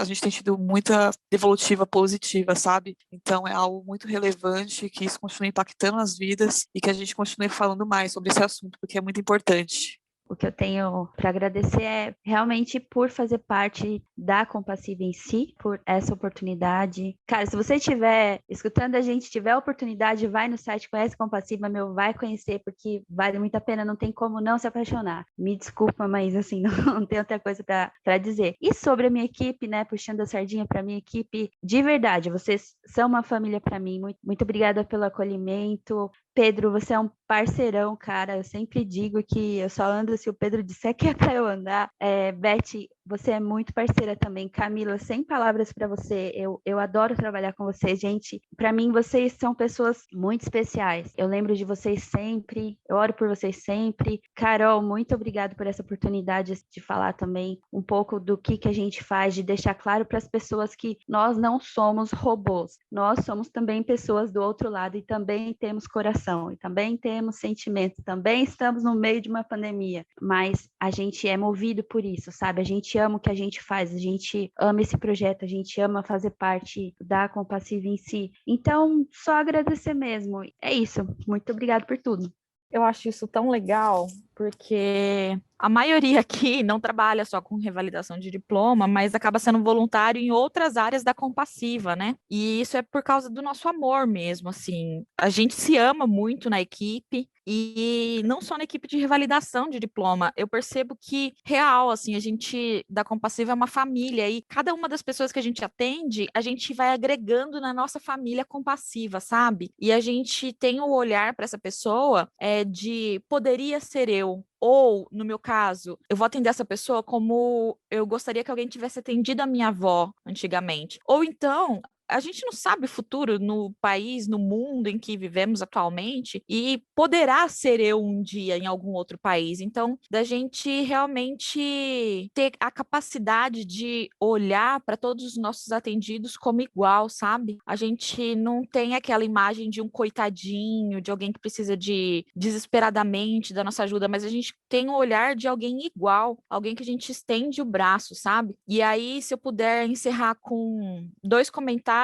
gente tem tido muita devolutiva positiva, sabe? Então é algo muito relevante que isso continue impactando as vidas e que a gente continue falando mais sobre esse assunto, porque é muito importante. o que eu tenho para agradecer é realmente por fazer parte da Compassiva em si, por essa oportunidade. Cara, se você estiver escutando a gente, tiver a oportunidade, vai no site, conhece Compassiva, vai conhecer, porque vale muito a pena, não tem como não se apaixonar. Me desculpa, mas assim, não tem outra coisa para dizer. E sobre a minha equipe, né, puxando a sardinha para minha equipe, de verdade, vocês são uma família para mim. Muito obrigada pelo acolhimento. Pedro, você é um parceirão, cara. Eu sempre digo que eu só ando se o Pedro disser que é para eu andar. Beth, você é muito parceira também. Camila, sem palavras para você. Eu adoro trabalhar com você, gente. Para mim, vocês são pessoas muito especiais. Eu lembro de vocês sempre. Eu oro por vocês sempre. Carol, muito obrigada por essa oportunidade de falar também um pouco do que a gente faz, de deixar claro para as pessoas que nós não somos robôs. Nós somos também pessoas do outro lado e também temos coração, e também temos sentimentos, também estamos no meio de uma pandemia, mas a gente é movido por isso, sabe? A gente ama o que a gente faz, a gente ama esse projeto, a gente ama fazer parte da Compassiva em si. Então, só agradecer mesmo. É isso. Muito obrigada por tudo. Eu acho isso tão legal, porque a maioria aqui não trabalha só com revalidação de diploma, mas acaba sendo voluntário em outras áreas da Compassiva, né? E isso é por causa do nosso amor mesmo, assim. A gente se ama muito na equipe, e não só na equipe de revalidação de diploma. Eu percebo que, real, assim, a gente da Compassiva é uma família, e cada uma das pessoas que a gente atende, a gente vai agregando na nossa família compassiva, sabe? E a gente tem o olhar para essa pessoa de poderia ser eu. Ou, no meu caso, eu vou atender essa pessoa como eu gostaria que alguém tivesse atendido a minha avó antigamente. Ou então, a gente não sabe o futuro no país, no mundo em que vivemos atualmente, e poderá ser eu um dia em algum outro país. Então, da gente realmente ter a capacidade de olhar para todos os nossos atendidos como igual, sabe? A gente não tem aquela imagem de um coitadinho, de alguém que precisa de desesperadamente da nossa ajuda, mas a gente tem o olhar de alguém igual, alguém que a gente estende o braço, sabe? E aí, se eu puder encerrar com 2 comentários.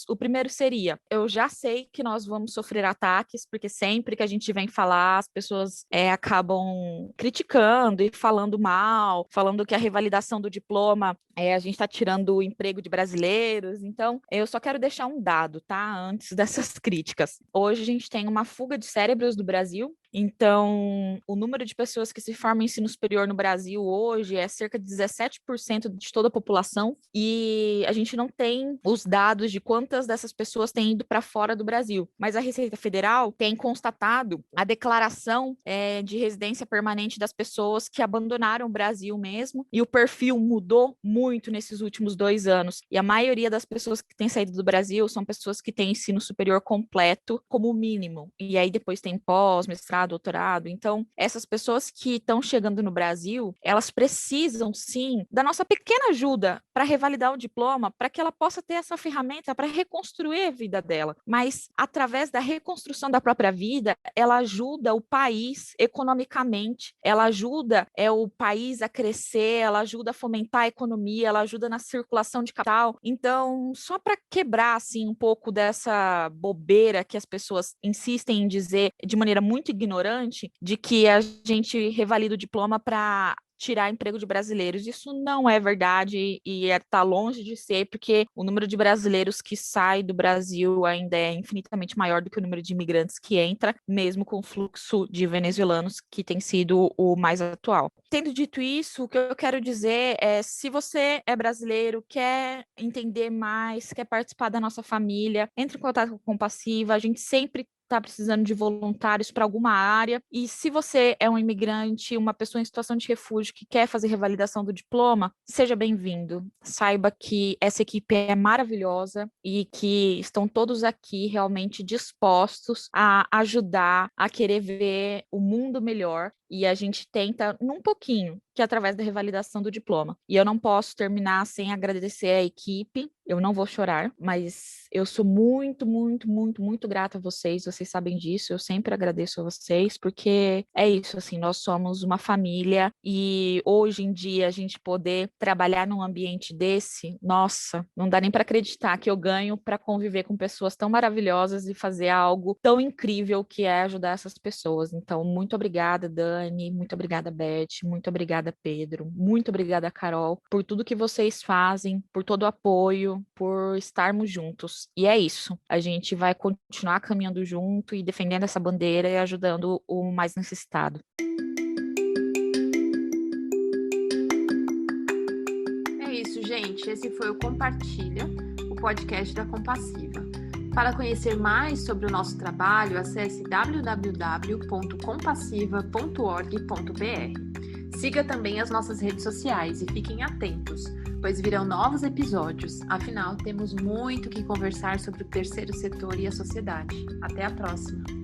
O primeiro seria: eu já sei que nós vamos sofrer ataques, porque sempre que a gente vem falar, as pessoas acabam criticando e falando mal, falando que a revalidação do diploma a gente está tirando o emprego de brasileiros. Então, eu só quero deixar um dado, tá? Antes dessas críticas. Hoje a gente tem uma fuga de cérebros do Brasil. Então, o número de pessoas que se formam em ensino superior no Brasil hoje é cerca de 17% de toda a população, e a gente não tem os dados de quantas dessas pessoas têm ido para fora do Brasil. Mas a Receita Federal tem constatado a declaração de residência permanente das pessoas que abandonaram o Brasil mesmo, e o perfil mudou muito nesses últimos 2 anos. E a maioria das pessoas que têm saído do Brasil são pessoas que têm ensino superior completo como mínimo, e aí depois tem pós, mestrado, doutorado. Então, essas pessoas que estão chegando no Brasil, elas precisam sim da nossa pequena ajuda para revalidar o diploma, para que ela possa ter essa ferramenta para reconstruir a vida dela. Mas através da reconstrução da própria vida, ela ajuda o país economicamente, ela ajuda o país a crescer, ela ajuda a fomentar a economia, ela ajuda na circulação de capital. Então, só para quebrar assim um pouco dessa bobeira que as pessoas insistem em dizer de maneira muito ignorante, de que a gente revalida o diploma para tirar emprego de brasileiros. Isso não é verdade e está longe de ser, porque o número de brasileiros que sai do Brasil ainda é infinitamente maior do que o número de imigrantes que entra, mesmo com o fluxo de venezuelanos que tem sido o mais atual. Tendo dito isso, o que eu quero dizer é: se você é brasileiro, quer entender mais, quer participar da nossa família, entre em contato com a Compassiva. A gente sempre está precisando de voluntários para alguma área. E se você é um imigrante, uma pessoa em situação de refúgio que quer fazer revalidação do diploma, seja bem-vindo. Saiba que essa equipe é maravilhosa e que estão todos aqui realmente dispostos a ajudar, a querer ver o mundo melhor. E a gente tenta, num pouquinho, que é através da revalidação do diploma. E eu não posso terminar sem agradecer a equipe. Eu não vou chorar, mas eu sou muito, muito, muito, muito grata a vocês. Vocês sabem disso. Eu sempre agradeço a vocês, porque é isso, assim, nós somos uma família, e hoje em dia a gente poder trabalhar num ambiente desse, nossa, não dá nem para acreditar que eu ganho para conviver com pessoas tão maravilhosas e fazer algo tão incrível que é ajudar essas pessoas. Então, muito obrigada, Dani. Dani, muito obrigada, Beth, muito obrigada, Pedro, muito obrigada, Carol, por tudo que vocês fazem, por todo o apoio, por estarmos juntos. E é isso, a gente vai continuar caminhando junto e defendendo essa bandeira e ajudando o mais necessitado. É isso, gente. Esse foi o Compartilha, o podcast da Compassiva. Para conhecer mais sobre o nosso trabalho, acesse www.compassiva.org.br. Siga também as nossas redes sociais e fiquem atentos, pois virão novos episódios. Afinal, temos muito que conversar sobre o terceiro setor e a sociedade. Até a próxima!